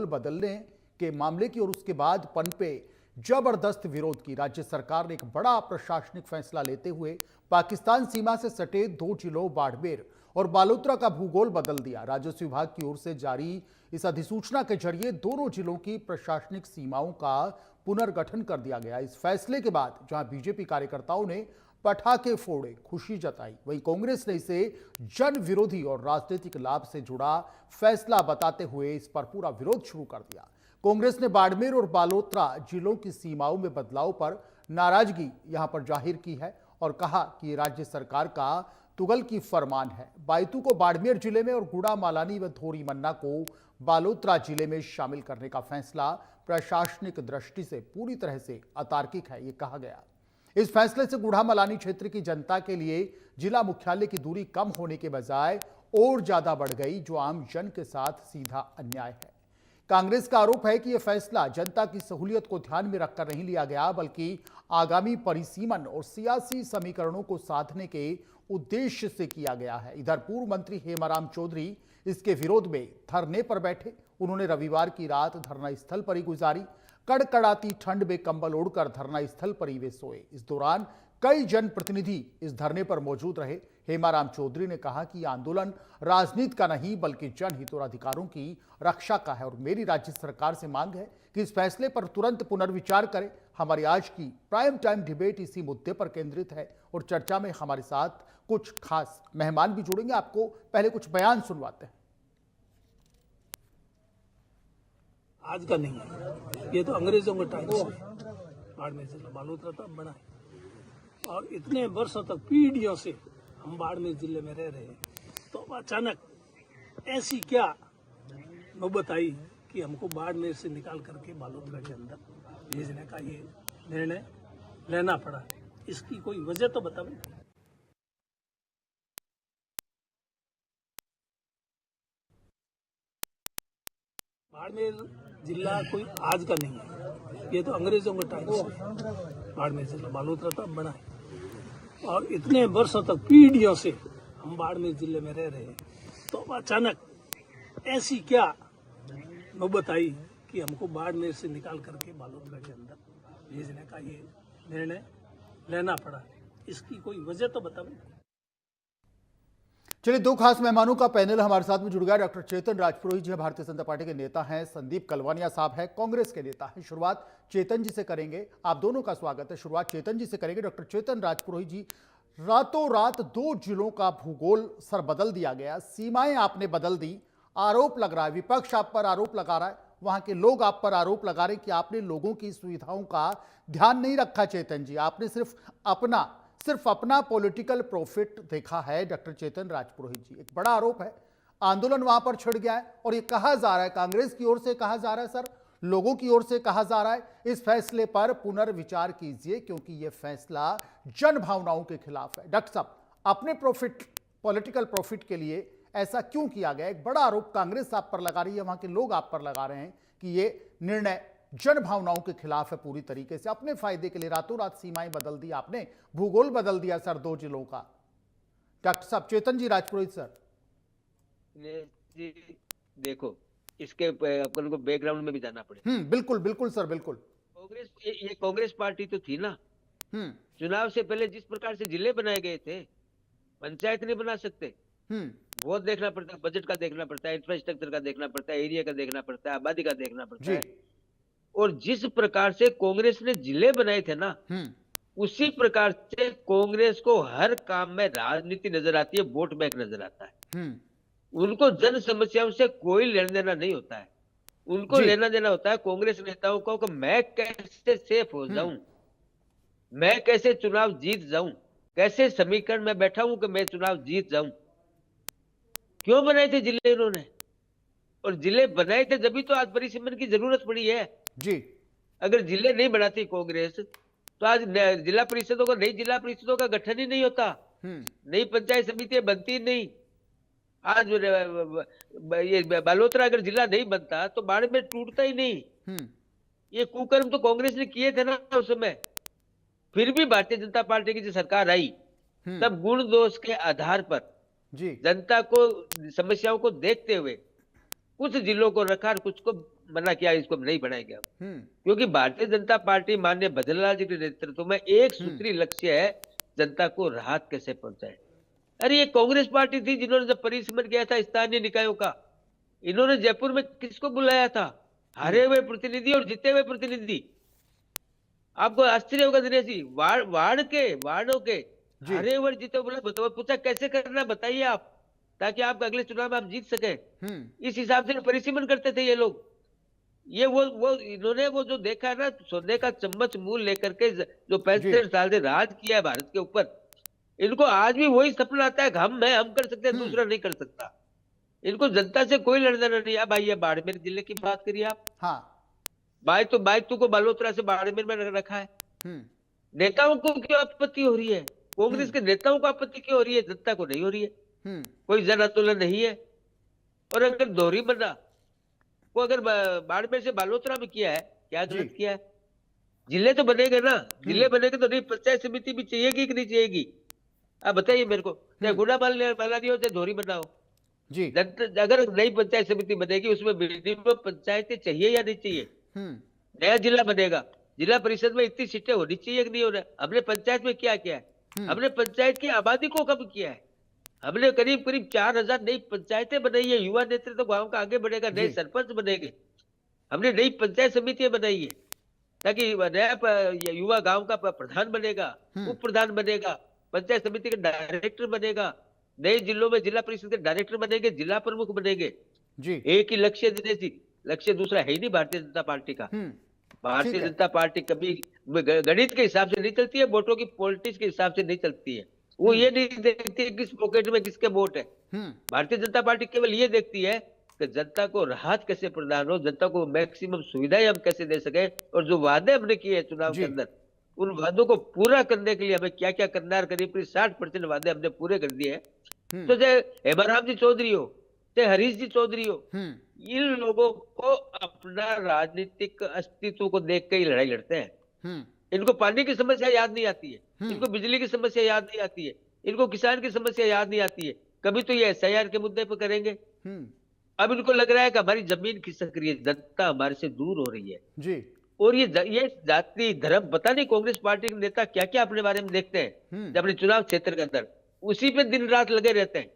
बदलने के मामले की और उसके बाद पनपे जबरदस्त विरोध की राज्य सरकार ने एक बड़ा प्रशासनिक फैसला लेते हुए पाकिस्तान सीमा से सटे दो जिलों बाड़मेर और बालोतरा का भूगोल बदल दिया। राजस्व विभाग की ओर से जारी इस अधिसूचना के जरिए दोनों जिलों की प्रशासनिक सीमाओं का पुनर्गठन कर दिया गया। इस फैसले के बाद जहां बीजेपी कार्यकर्ताओं ने पटाखे फोड़े, खुशी जताई, वहीं कांग्रेस ने इसे जन विरोधी और राजनीतिक लाभ से जुड़ा फैसला बताते हुए इस पर पूरा विरोध शुरू कर दिया। कांग्रेस ने बाड़मेर और बालोतरा जिलों की सीमाओं में बदलाव पर नाराजगी यहां पर जाहिर की है और कहा कि राज्य सरकार का तुगल की फरमान है। बायतू को बाड़मेर जिले में और गुड़ा मालानी व थोरी मन्ना को बालोतरा जिले में शामिल करने का फैसला प्रशासनिक दृष्टि से पूरी तरह से अतार्किक है, ये कहा गया। इस फैसले से गुड़ा मलानी क्षेत्र की जनता के लिए जिला मुख्यालय की दूरी कम होने के बजाय और ज्यादा बढ़ गई, जो आम जन के साथ सीधा अन्याय है। कांग्रेस का आरोप है कि यह फैसला जनता की सहूलियत को ध्यान में रखकर नहीं लिया गया, बल्कि आगामी परिसीमन और सियासी समीकरणों को साधने के उद्देश्य से किया गया है। इधर पूर्व मंत्री हेमाराम चौधरी इसके विरोध में धरने पर बैठे। उन्होंने रविवार की रात धरना स्थल पर ही गुजारी। कड़कड़ाती ठंड में कंबल ओढ़कर धरना स्थल पर ही वे सोए। इस दौरान कई जनप्रतिनिधि इस धरने पर मौजूद रहे। हेमाराम चौधरी ने कहा कि यह आंदोलन राजनीति का नहीं बल्कि जनहित और अधिकारों की रक्षा का है और मेरी राज्य सरकार से मांग है कि इस फैसले पर तुरंत पुनर्विचार करें। हमारी आज की प्राइम टाइम डिबेट इसी मुद्दे पर केंद्रित है और चर्चा में हमारे साथ कुछ खास मेहमान भी जुड़ेंगे। आपको पहले कुछ बयान सुनवाते हैं। आज का नहीं है, ये तो अंग्रेजों के टाइम से बाड़मेर जिला बालोतरा तब बना है और इतने वर्षों तक पीढ़ियों से हम बाड़मेर जिले में रह रहे हैं। तो अचानक ऐसी क्या नौबत आई कि हमको बाड़मेर से निकाल करके बालोतरा के अंदर भेजने का ये निर्णय लेना पड़ा। इसकी कोई वजह तो बताओ। बाड़मेर जिला कोई आज का नहीं है, ये तो अंग्रेजों के टाइम से बाड़मेर जिला बालोतरा तब बना है और इतने वर्षों तक पीढ़ियों से हम बाड़मेर जिले में रह रहे हैं। तो अचानक ऐसी क्या नौबत आई कि हमको बाड़मेर से निकाल करके बालोतरा के अंदर भेजने का ये निर्णय लेना पड़ा। इसकी कोई वजह तो बताओ। चलिए, दो खास मेहमानों का पैनल हमारे साथ में जुड़ गया। डॉक्टर चेतन राजपुरोहित जी भारतीय जनता पार्टी के नेता हैं, संदीप कलवानिया साहब हैं, कांग्रेस के नेता हैं। शुरुआत चेतन जी से करेंगे। आप दोनों का स्वागत है। शुरुआत चेतन जी से करेंगे। डॉक्टर चेतन राजपुरोहित जी, रातों रात दो जिलों का भूगोल सर बदल दिया गया, सीमाएं आपने बदल दी। आरोप लग रहा है, विपक्ष आप पर आरोप लगा रहा है, वहां के लोग आप पर आरोप लगा रहे हैं कि आपने लोगों की सुविधाओं का ध्यान नहीं रखा। चेतन जी, आपने सिर्फ अपना पॉलिटिकल प्रॉफिट देखा है। डॉक्टर चेतन राजपुरोहित जी, एक बड़ा आरोप है। आंदोलन वहां पर छिड़ गया है और ये कहा जा रहा है, कांग्रेस की ओर से कहा जा रहा है, सर लोगों की ओर से कहा जा रहा है, इस फैसले पर पुनर्विचार कीजिए क्योंकि यह फैसला जन भावनाओं के खिलाफ है। डॉक्टर साहब, अपने पॉलिटिकल प्रॉफिट के लिए ऐसा क्यों किया गया? एक बड़ा आरोप कांग्रेस आप पर लगा रही है, वहां के लोग आप पर लगा रहे हैं कि यह निर्णय जन भावनाओं के खिलाफ है पूरी तरीके से। अपने फायदे के लिए रातों रात सीमाएं बदल दी आपने, भूगोल बदल दिया सर दो जिलों का। डॉक्टर साहब, चेतन जी राजपुरोहित सर। जी देखो, इसके अपन को बैकग्राउंड में भी जाना पड़ेगा। बिल्कुल बिल्कुल सर, बिल्कुल। कांग्रेस, ये कांग्रेस पार्टी तो थी ना। चुनाव से पहले जिस प्रकार से जिले बनाए गए थे, पंचायत नहीं बना सकते। बहुत देखना पड़ता है, बजट का देखना पड़ता है, इंफ्रास्ट्रक्चर का देखना पड़ता है, एरिया का देखना पड़ता है, आबादी का देखना पड़ता है। और जिस प्रकार से कांग्रेस ने जिले बनाए थे ना, उसी प्रकार से कांग्रेस को हर काम में राजनीति नजर आती है, वोट बैंक नजर आता है। उनको जन समस्याओं से कोई लेना देना नहीं होता है। उनको लेना देना होता है कांग्रेस नेताओं को कि मैं कैसे सेफ हो जाऊं, मैं कैसे चुनाव जीत जाऊं, कैसे समीकरण में बैठा हूं कि मैं चुनाव जीत जाऊं। क्यों बनाए थे जिले इन्होंने? और जिले बनाए थे जब भी तो आज परिसीमन की जरूरत पड़ी है जी। अगर जिले नहीं बनाती कांग्रेस तो आज जिला परिषदों का, नई जिला परिषदों का गठन ही नहीं होता, नई पंचायत समितियां बनती नहीं। आज ये बालोतरा अगर जिला नहीं बनता तो बाड़मेर टूटता ही नहीं। ये कुकर्म तो कांग्रेस ने किए थे ना उस समय। फिर भी भारतीय जनता पार्टी की जो सरकार आई, तब गुण दोष के आधार पर जनता को समस्याओं को देखते हुए कुछ जिलों को रखा और कुछ को मना किया इसको हम नहीं बनाएंगे हम, क्योंकि भारतीय जनता पार्टी माननीय भजनलाल जी के नेतृत्व में एक सूत्री लक्ष्य है, जनता को राहत कैसे पहुंचाए। अरे ये कांग्रेस पार्टी थी जिन्होंने जब परिसीमन किया था स्थानीय निकायों का, इन्होंने जयपुर में किसको बुलाया था? हारे हुए प्रतिनिधि और जीते हुए प्रतिनिधि। आपको आश्चर्य होगा दिनेश जी, वार्डों के हारे हुए जीते हुए बताओ, पूछा कैसे करना बताइए आप, ताकि आप अगले चुनाव में आप जीत सके। इस हिसाब से परिसीमन करते थे ये लोग। ये वो इन्होंने वो जो देखा है ना, सोने का चम्मच मुंह लेकर के जो 65 साल से राज किया है भारत के ऊपर, इनको आज भी वही सपना आता है कि हम कर सकते हैं, दूसरा नहीं कर सकता। इनको जनता से कोई लेना नहीं है। भाई ये बाड़मेर जिले की बात करिए आप, हाँ, बायतू को बालोतरा से बाड़मेर में रखा है। नेताओं को क्यों आपत्ति हो रही है? कांग्रेस के नेताओं को आपत्ति क्यों हो रही है? जनता को नहीं हो रही है। कोई जन आंदोलन नहीं है। और अगर दोहरी बना को अगर बाड़मेर से बालोतरा में किया है, क्या गलत किया है? जिले तो बनेंगे ना, जिले बनेंगे तो नहीं पंचायत समिति भी चाहिएगी कि नहीं चाहिएगी? आप बताइए मेरे को। चाहे गुना बनानी हो चाहे दोहरी बनाओ जी। अगर नई पंचायत समिति बनेगी उसमें मिनिमम पंचायतें चाहिए या नहीं चाहिए? नया जिला बनेगा, जिला परिषद में इतनी सीटें होनी चाहिए कि नहीं होना? हमने पंचायत में क्या किया है? हमने पंचायत की आबादी को कम किया है। हमने करीब करीब 4000 नई पंचायतें बनाई है। युवा नेतृत्व गांव का आगे बढ़ेगा, नए सरपंच बनेंगे। हमने नई पंचायत समितियां बनाई है ताकि नया युवा गांव का प्रधान बनेगा, उप प्रधान बनेगा, पंचायत समिति का डायरेक्टर बनेगा, नए जिलों में जिला परिषद के डायरेक्टर बनेंगे, जिला प्रमुख बनेंगे जी। एक ही लक्ष्य दिनेश जी, लक्ष्य दूसरा है ही नहीं भारतीय जनता पार्टी का। भारतीय जनता पार्टी कभी गणित के हिसाब से नहीं चलती है, वोटों की पॉलिटिक्स के हिसाब से नहीं चलती है। वो ये नहीं देखती है किस पॉकेट में किसके वोट है। भारतीय जनता पार्टी केवल ये देखती है कि जनता को राहत कैसे प्रदान हो, जनता को मैक्सिमम सुविधाएं हम कैसे दे सके, और जो वादे हमने किए हैं चुनाव के अंदर, उन वादों को पूरा करने के लिए हमें क्या क्या करना है। करीब 60% वादे हमने पूरे कर दिए हैं। तो चाहे हेमाराम जी चौधरी हो, चाहे हरीश जी चौधरी हो, इन लोगों को अपना राजनीतिक अस्तित्व को देख के ही लड़ाई लड़ते हैं। इनको पानी की समस्या याद नहीं आती है, इनको बिजली की समस्या याद नहीं आती है, इनको किसान की समस्या याद नहीं आती है। कभी तो ये SIR के मुद्दे पर करेंगे। अब इनको लग रहा है कि हमारी जमीन खिसक रही है, जनता हमारे से दूर हो रही है जी। और ये जाति धर्म, पता नहीं कांग्रेस पार्टी के नेता क्या क्या अपने बारे में देखते हैं जब अपने चुनाव क्षेत्र के अंदर, उसी पे दिन रात लगे रहते हैं।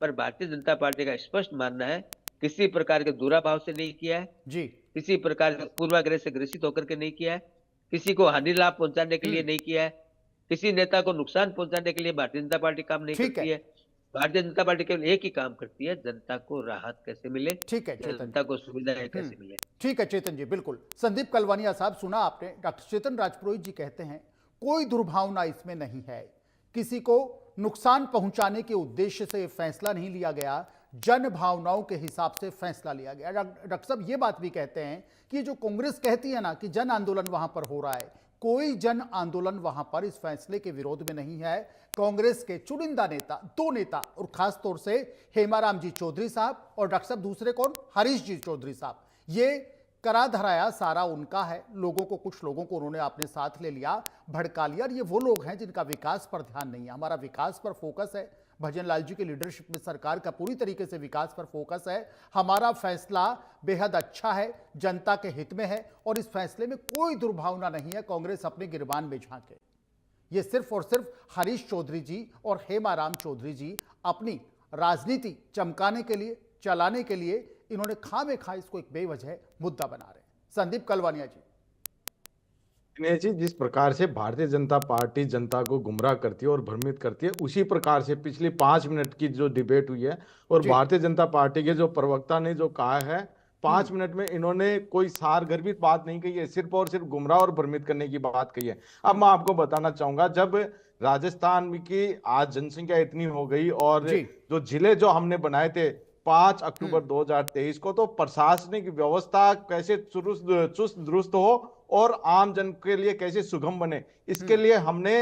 पर भारतीय जनता पार्टी का स्पष्ट मानना है किसी प्रकार के दुराभाव से नहीं किया है जी, किसी प्रकार के पूर्वाग्रह से ग्रसित होकर के नहीं किया है, किसी को हानि लाभ पहुंचाने के लिए नहीं किया है, किसी नेता को नुकसान पहुंचाने के लिए भारतीय जनता पार्टी काम नहीं करती है। भारतीय जनता पार्टी केवल एक ही काम करती है, जनता को राहत कैसे मिले, ठीक है, जनता को सुविधाएं कैसे मिले। ठीक है चेतन जी, बिल्कुल। संदीप कलवानिया साहब, सुना आपने, डॉक्टर चेतन राजपुरोहित जी कहते हैं कोई दुर्भावना इसमें नहीं है, किसी को नुकसान पहुंचाने के उद्देश्य से फैसला नहीं लिया गया, जन भावनाओं के हिसाब से फैसला लिया गया। डॉक्टर साहब ये बात भी कहते हैं कि जो कांग्रेस कहती है ना कि जन आंदोलन वहां पर हो रहा है, कोई जन आंदोलन वहां पर इस फैसले के विरोध में नहीं है। कांग्रेस के चुनिंदा नेता, 2 नेता, और खास तौर से हेमाराम जी चौधरी साहब और डॉक्टर साहब दूसरे कौन, हरीश जी चौधरी साहब, ये करा धराया सारा उनका है। लोगों को, कुछ लोगों को उन्होंने अपने साथ ले लिया, भड़का लिया। और ये वो लोग हैं जिनका विकास पर ध्यान नहीं है। हमारा विकास पर फोकस है, भजनलाल जी की लीडरशिप में सरकार का पूरी तरीके से विकास पर फोकस है। हमारा फैसला बेहद अच्छा है, जनता के हित में है, और इस फैसले में कोई दुर्भावना नहीं है कांग्रेस अपने गिरबान में झांके। ये सिर्फ और सिर्फ हरीश चौधरी जी और हेमाराम चौधरी जी अपनी राजनीति चमकाने के लिए, चलाने के लिए इन्होंने खामे खा इसको एक बेवजह मुद्दा बना रहे हैं। संदीप कलवानिया जी। दिनेश जी, जिस प्रकार से भारतीय जनता पार्टी जनता को गुमराह करती है और भ्रमित करती है, उसी प्रकार से पिछले 5 मिनट की जो डिबेट हुई है, और भारतीय जनता पार्टी के जो प्रवक्ता ने जो कहा है, 5 मिनट में इन्होंने कोई सारगर्भित बात नहीं कही है, सिर्फ और सिर्फ गुमराह और भ्रमित करने की बात कही है। अब मैं आपको बताना चाहूंगा, जब राजस्थान की आज जनसंख्या इतनी हो गई और जो जिले जो हमने बनाए थे 5 अक्टूबर 2023 को, तो प्रशासनिक व्यवस्था कैसे चुस्त दुरुस्त हो और आम जन के लिए कैसे सुगम बने, इसके लिए हमने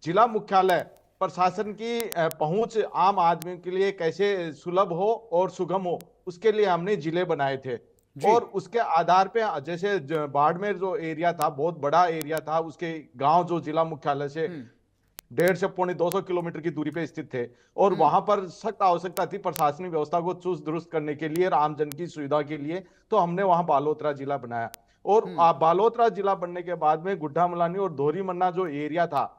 जिला मुख्यालय प्रशासन की पहुंच आम आदमी के लिए कैसे सुलभ हो और सुगम हो, उसके लिए हमने जिले बनाए थे। और उसके आधार पे, जैसे बाड़मेर जो एरिया था, बहुत बड़ा एरिया था, उसके गांव जो जिला मुख्यालय से 150 से पौने 200 किलोमीटर की दूरी पे स्थित थे और वहां पर सख्त आवश्यकता थी प्रशासनिक व्यवस्था को चुस्त दुरुस्त करने के लिए और आमजन की सुविधा के लिए। तो हमने वहां बालोतरा जिला बनाया और बालोतरा जिला बनने के बाद में गुड्डा मलानी और धोरी मन्ना जो एरिया था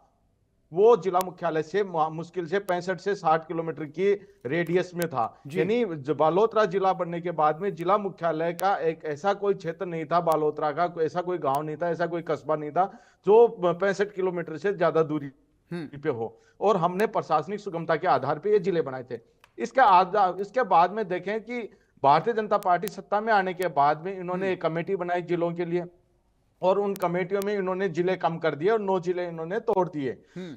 वो जिला मुख्यालय से मुश्किल से 65 से 60 किलोमीटर की रेडियस में था। यानी बालोतरा जिला बनने के बाद में जिला मुख्यालय का एक ऐसा कोई क्षेत्र नहीं था, बालोतरा का ऐसा कोई गांव नहीं था, ऐसा कोई कस्बा नहीं था जो 65 किलोमीटर से ज्यादा दूरी पे हो। और हमने प्रशासनिक सुगमता के आधार पे ये जिले बनाए थे। इसके बाद में देखें कि भारतीय जनता पार्टी सत्ता में आने के बाद में इन्होंने एक कमेटी बनाई जिलों के लिए और उन कमेटियों में इन्होंने जिले कम कर दिए और 9 जिले इन्होंने तोड़ दिए।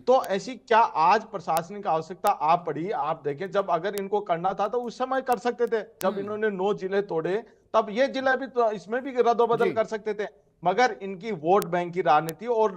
तो ऐसी क्या आज प्रशासनिक आवश्यकता आप पड़ी? आप देखें, जब अगर इनको करना था तो उस समय कर सकते थे। जब इन्होंने 9 जिले तोड़े तब ये जिला भी तो इसमें भी रद्दोबदल कर सकते थे, मगर इनकी वोट बैंक की राजनीति और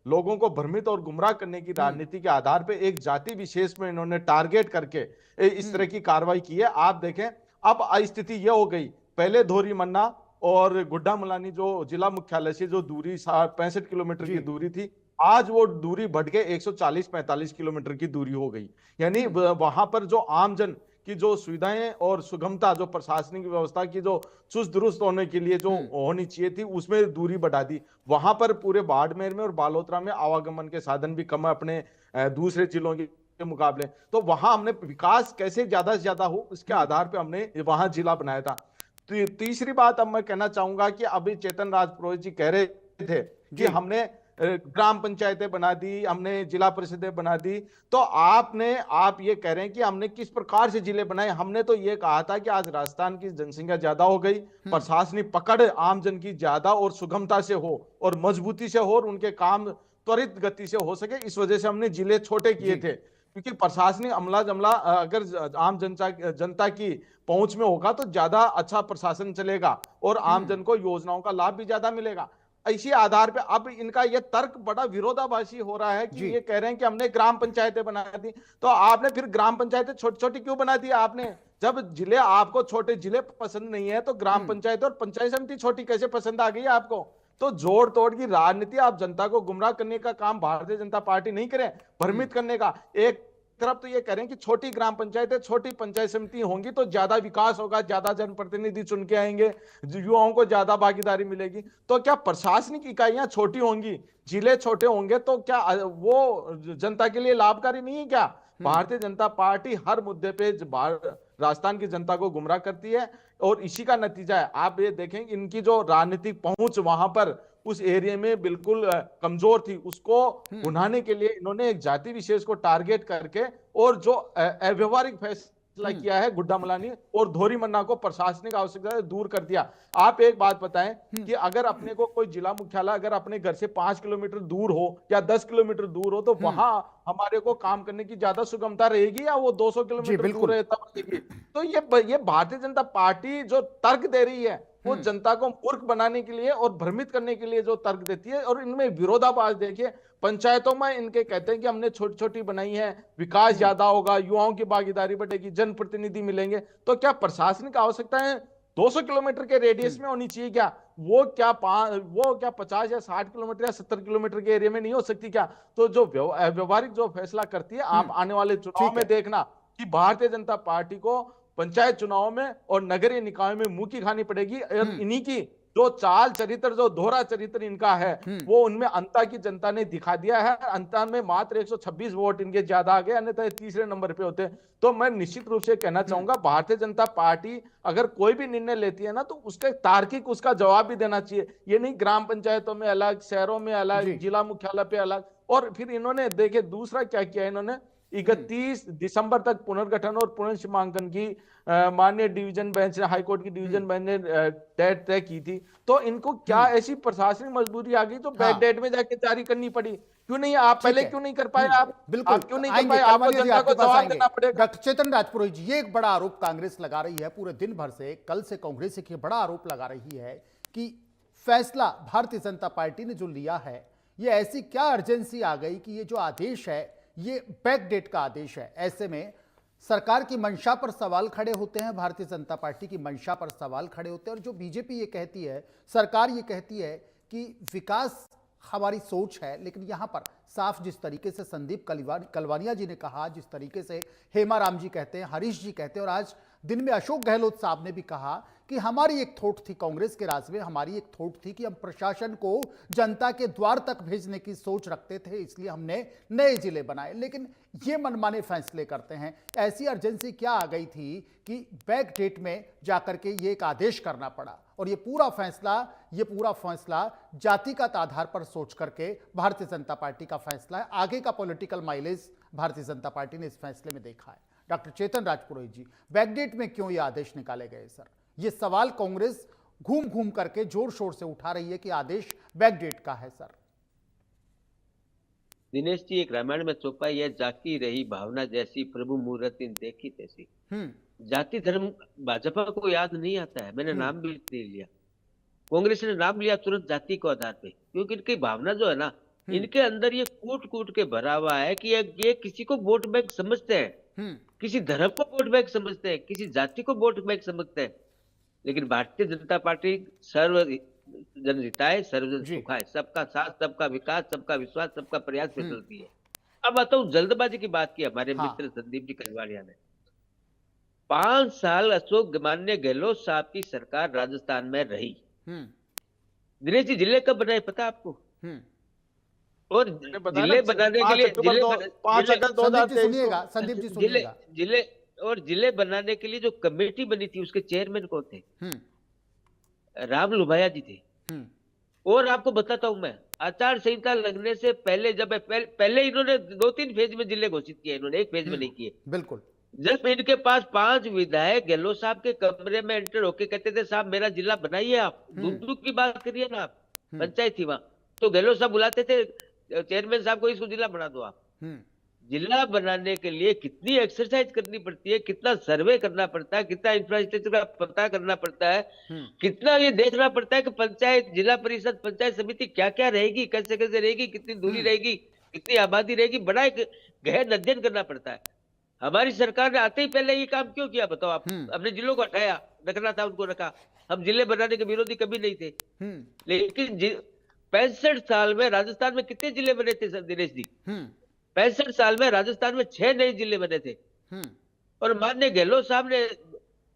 लोगों को भ्रमित और गुमराह करने की राजनीति के आधार पे एक जाति विशेष में इन्होंने टारगेट करके इस तरह की कार्रवाई की है। आप देखें अब स्थिति यह हो गई, पहले धोरी मन्ना और गुड्डा मलानी जो जिला मुख्यालय से जो दूरी 65 किलोमीटर की दूरी थी, आज वो दूरी बढ़ के 140-45 किलोमीटर की दूरी हो गई। यानी वहां पर जो आमजन की जो सुविधाएं और सुगमता, जो प्रशासनिक व्यवस्था की जो चुस्त दुरुस्त होने के लिए जो होनी चाहिए थी, उसमें दूरी बढ़ा दी। वहां पर पूरे बाड़मेर में और बालोतरा में आवागमन के साधन भी कम है अपने दूसरे जिलों के मुकाबले। तो वहां हमने विकास कैसे ज्यादा से ज्यादा हो इसके आधार पर हमने वहां जिला बनाया था। तीसरी बात अब मैं कहना चाहूंगा कि अभी चेतन राज पुरोहित जी कह रहे थे कि हमने ग्राम पंचायतें बना दी, हमने जिला परिषदें बना दी। तो आप ये कह रहे हैं कि हमने किस प्रकार से जिले बनाए? हमने तो ये कहा था कि आज राजस्थान की जनसंख्या ज्यादा हो गई, प्रशासनिक पकड़ आमजन की ज्यादा और सुगमता से हो और मजबूती से हो और उनके काम त्वरित गति से हो सके, इस वजह से हमने जिले छोटे किए थे। क्योंकि प्रशासनिक अमला जमला अगर आम जनता की पहुंच में होगा तो ज्यादा अच्छा प्रशासन चलेगा और आमजन को योजनाओं का लाभ भी ज्यादा मिलेगा। इसी आधार पे अब इनका यह तर्क बड़ा विरोधाभासी हो रहा है कि ये कह रहे हैं कि हमने ग्राम पंचायतें बना दी। तो आपने फिर ग्राम पंचायतें छोटी छोटी क्यों बना दी? आपने जब जिले आपको छोटे जिले पसंद नहीं है तो ग्राम पंचायत और पंचायत समिति छोटी कैसे पसंद आ गई आपको? तो जोड़ तोड़ की राजनीति, आप जनता को गुमराह करने का काम भारतीय जनता पार्टी नहीं करे, भ्रमित करने का। एक तरफ तो ये करें कि छोटी ग्राम पंचायतें, छोटी पंचायत समिति होंगी तो ज्यादा विकास होगा, ज्यादा जनप्रतिनिधि चुन के आएंगे, युवाओं को ज्यादा भागीदारी मिलेगी। तो क्या प्रशासनिक इकाइयां छोटी होंगी, जिले छोटे होंगे तो क्या वो जनता के लिए लाभकारी नहीं है क्या? भारतीय जनता पार्टी हर मुद्दे पे राजस्थान की जनता को गुमराह करती है और इसी का नतीजा है। आप ये देखें इनकी जो राजनीतिक पहुंच वहां पर उस एरिया में बिल्कुल कमजोर थी, उसको उन्हाने के लिए इन्होंने एक जाति विशेष को टारगेट करके और जो अव्यवहारिक फैसला किया है गुड्डा मलानी और धोरी मन्ना को प्रशासनिक आवश्यकता से दूर कर दिया। आप एक बात बताएं कि अगर अपने को कोई जिला मुख्यालय अगर अपने घर से 5 किलोमीटर दूर हो या 10 किलोमीटर दूर हो तो वहां हमारे को काम करने की ज्यादा सुगमता रहेगी या वो 200 किलोमीटर दूर है तब रहेगी? तो ये भारतीय जनता पार्टी जो तर्क दे रही है वो जनता को मूर्ख बनाने के लिए और भ्रमित करने के लिए जो तर्क देती है। और इनमें विरोधाभास देखिए, पंचायतों में इनके कहते हैं कि हमने छोटी छोटी बनाई है, विकास ज्यादा होगा, युवाओं की भागीदारी बढ़ेगी, जनप्रतिनिधि मिलेंगे। तो क्या प्रशासनिक आवश्यकताएं 200 किलोमीटर के रेडियस में होनी चाहिए क्या? वो क्या 50 या 60 किलोमीटर या 70 किलोमीटर के एरिया में नहीं हो सकती क्या? तो जो व्यवहारिक जो फैसला करती है, आप आने वाले चुनाव में देखना कि भारतीय जनता पार्टी को पंचायत चुनाव में और नगरीय निकाय में मुंह की खानी पड़ेगी। इन्हीं की जो चाल चरित्र, जो दोहरा चरित्र इनका है, वो उनमें अंता की जनता ने दिखा दिया है। अंता में मात्र 126 वोट इनके ज्यादा आ गए, अन्यथा तीसरे नंबर पे होते। तो मैं निश्चित रूप से कहना चाहूंगा भारतीय जनता पार्टी अगर कोई भी निर्णय लेती है ना तो उसके तार्किक उसका जवाब भी देना चाहिए। ये नहीं ग्राम पंचायतों में अलग, शहरों में अलग, जिला मुख्यालय पे अलग। और फिर इन्होंने देखे दूसरा क्या किया, इन्होंने 31 दिसंबर तक पुनर्गठन और पुनर्सीमांकन की माननीय डिवीजन बेंच ने, हाईकोर्ट की डिवीजन बेंच ने डेट तय की थी। तो इनको क्या ऐसी प्रशासनिक मजबूरी आ गई तो बैड डेट में जाके जारी करनी पड़ी? क्यों नहीं आप पहले क्यों नहीं कर पाए? आप बिल्कुल क्यों नहीं कर पाए? आपको जनता को जवाब देना पड़ेगा। डॉक्टर चेतन राजपुरोहित जी, ये एक बड़ा आरोप कांग्रेस लगा रही है पूरे दिन भर से, कल से कांग्रेस एक बड़ा आरोप लगा रही है कि फैसला भारतीय जनता पार्टी ने जो लिया है, ये ऐसी क्या अर्जेंसी आ गई कि ये जो आदेश है ये बैक डेट का आदेश है। ऐसे में सरकार की मंशा पर सवाल खड़े होते हैं, भारतीय जनता पार्टी की मंशा पर सवाल खड़े होते हैं। और जो बीजेपी ये कहती है, सरकार ये कहती है कि विकास हमारी सोच है, लेकिन यहाँ पर साफ जिस तरीके से संदीप कलवानिया जी ने कहा, जिस तरीके से हेमा राम जी कहते हैं, हरीश जी कहते हैं, और आज दिन में अशोक गहलोत साहब ने भी कहा कि हमारी एक थोट थी कांग्रेस के राज में, हमारी एक थोट थी कि हम प्रशासन को जनता के द्वार तक भेजने की सोच रखते थे, इसलिए हमने नए जिले बनाए। लेकिन ये मनमाने फैसले करते हैं। ऐसी अर्जेंसी क्या आ गई थी कि बैक डेट में जाकर के ये एक आदेश करना पड़ा, और ये पूरा फैसला जातिगत आधार पर सोच करके भारतीय जनता पार्टी का फैसला है। आगे का political mileage Bharatiya Janata party ने इस फैसले में देखा है। डॉक्टर चेतन राजपुरोहित जी, बैकडेट में क्यों ये आदेश निकाले गए सर? ये सवाल कांग्रेस घूम घूम करके जोर शोर से उठा रही है कि आदेश बैकडेट का है सर। दिनेश जी, एक रामायण में चौपाई है, जाकी रही भावना जैसी, प्रभु मूर्ति देखी तैसी। जाति धर्म भाजपा को याद नहीं आता है। मैंने नाम भी ले लिया, कांग्रेस ने नाम लिया तुरंत जाति को आधार पे, क्योंकि इनकी भावना जो है ना, इनके अंदर ये कूट कूट के भरा हुआ है कि ये किसी को वोट बैंक समझते हैं, किसी धर्म को वोट बैंक समझते हैं, किसी जाति को वोट बैंक समझते हैं। लेकिन भारतीय जनता पार्टी सर्व जन हिताय सर्वजन सुखाय, सबका साथ, सबका विकास, सबका विश्वास, सबका प्रयास पे चलती है। अब आता हूँ जल्दबाजी की बात की हमारे मित्र संदीप जी कलवानिया ने। 5 साल अशोक मान्य गहलोत साहब की सरकार राजस्थान में रही। दिनेश जी, जिले कब बनाए पता आपको? और जिले बनाने के लिए जिले बनाने के लिए जो कमेटी बनी थी, उसके चेयरमैन कौन थे? राम लुभाया जी थे। और आपको बताता हूं मैं, आचार संहिता लगने से पहले, जब पहले इन्होंने 2-3 फेज में जिले घोषित किए, इन्होंने एक फेज में नहीं किए। बिल्कुल। जब इनके पास 5 विधायक गहलोत साहब के कमरे में एंटर होके कहते थे, साहब मेरा जिला बनाइए आप, दूर की बात करिए ना आप, पंचायत थी वहां, तो गहलोत साहब बुलाते थे चेयरमैन साहब को, इसको जिला बना दो आप। जिला बनाने के लिए कितनी एक्सरसाइज करनी पड़ती है, कितना सर्वे करना पड़ता है, कितना इंफ्रास्ट्रक्चर का पता करना पड़ता है, कितना ये देखना पड़ता है कि पंचायत, जिला परिषद, पंचायत समिति क्या क्या रहेगी, कैसे कैसे रहेगी, कितनी दूरी रहेगी, कितनी आबादी रहेगी, बड़ा एक गहन अध्ययन करना पड़ता है। हमारी सरकार ने आते ही पहले ये काम क्यों किया बताओ आप? अपने जिलों को हटाया, रखना था उनको रखा। हम जिले बनाने के विरोधी कभी नहीं थे। लेकिन 65 साल में राजस्थान में कितने जिले बने थे दिनेश जी? 65 साल में राजस्थान में 6 नए जिले बने थे। और माननीय गहलोत साहब ने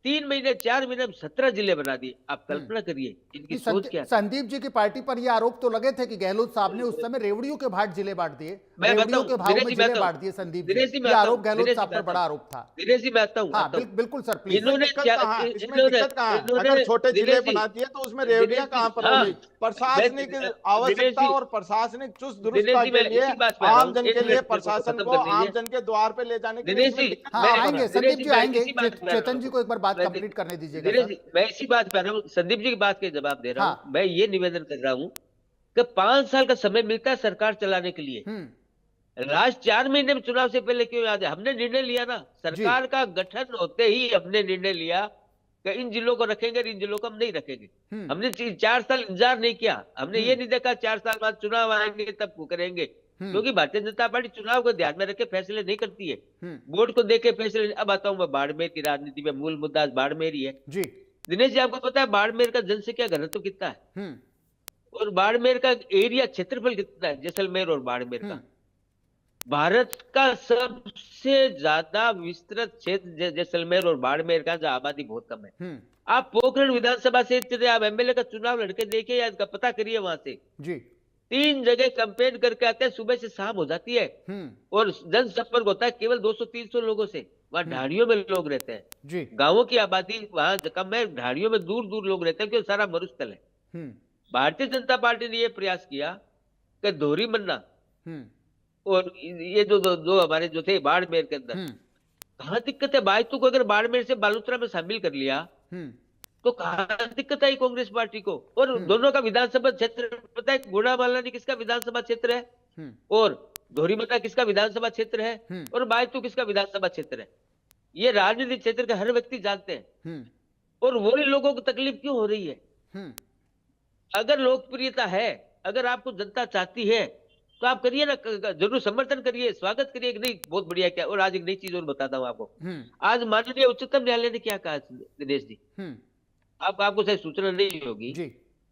3 महीने 4 महीने में 17 जिले बना दिए। आप कल्पना करिए इनकी सोच क्या है। संदीप जी की पार्टी पर ये आरोप तो लगे थे कि गहलोत साहब ने उस समय रेवड़ियों के भाट जिले बांट दिए, रेवड़ियों के भाव में जिले बांट दिए। संदीप जी, ये आरोप गहलोत साहब पर बड़ा आरोप था। दिनेश जी मैं आता हूँ। हाँ, बिल्कुल सर, प्लीज। अगर छोटे जिले बना दिए तो उसमें रेवड़ियां कहाँ पर होगी? प्रशासनिक आवश्यकता और प्रशासनिक चुस्त दुरुस्ती के लिए आम जन के लिए प्रशासन को आम जन के द्वार पे ले जाने के लिए आएंगे संदीप जी, आएंगे। चेतन जी को एक बार बात कंप्लीट करने दीजिएगा। मैं इसी बात पे हूँ, संदीप जी की बात के जवाब दे रहा हूँ। मैं ये निवेदन कर रहा हूँ कि 5 साल का समय मिलता है सरकार चलाने के लिए। लास्ट 4 महीने में चुनाव से पहले क्यों याद है? हमने निर्णय लिया ना, सरकार का गठन होते ही हमने निर्णय लिया कि इन जिलों को रखेंगे, इन जिलों को हम नहीं रखेंगे। हमने 4 साल इंतजार नहीं किया। हमने ये नहीं देखा 4 साल बाद चुनाव आएंगे तब करेंगे, क्योंकि भारतीय जनता पार्टी चुनाव को ध्यान में रखे फैसले नहीं करती है, वोट को देके फैसले। अब आता हूं मैं बाड़मेर की राजनीति में, मूल मुद्दा बाड़मेर ही है जी। दिनेश जी, आपको पता है बाड़मेर का जनसंख्या घनत्व कितना है? और बाड़मेर का एरिया क्षेत्रफल कितना है? जैसलमेर और बाड़मेर का भारत का सबसे ज्यादा विस्तृत क्षेत्र जैसलमेर और बाड़मेर का, जहां आबादी बहुत कम है। आप पोखरण विधानसभा क्षेत्र, आप एमएलए का चुनाव लड़के देखिए या पता करिए वहां से जी। 3 जगह कंपेन करके आते हैं, सुबह से शाम हो जाती है और जनसंपर्क होता है केवल 200-300 लोगों से। वहां ढाड़ियों में लोग रहते हैं जी। गांवों की आबादी वहां कम है, ढाड़ियों में दूर दूर लोग रहते हैं क्योंकि सारा मरुस्थल है। भारतीय जनता पार्टी ने यह प्रयास किया कि दोहरी मन्ना और ये जो हमारे जो थे बाड़मेर के अंदर, कहाँ दिक्कत है? बायतू को अगर बाड़मेर से बालोतरा में शामिल कर लिया तो कहाँ दिक्कत आई कांग्रेस पार्टी को? और दोनों का विधानसभा क्षेत्र पता है? गुड़ामालानी किसका विधानसभा क्षेत्र है और धोरीमता किसका विधानसभा क्षेत्र है और बायतू किसका विधानसभा क्षेत्र है? ये राजनीतिक क्षेत्र के हर व्यक्ति जानते हैं। और वही लोगों को तकलीफ क्यों हो रही है? अगर लोकप्रियता है, अगर आपको जनता चाहती है तो आप करिए ना, जरूर समर्थन करिए, स्वागत करिए कि नहीं, बहुत बढ़िया। क्या और आज एक नई चीज और बताता हूँ आपको। आज माननीय उच्चतम न्यायालय ने क्या कहा दिनेश जी? आपको शायद सूचना नहीं होगी जी।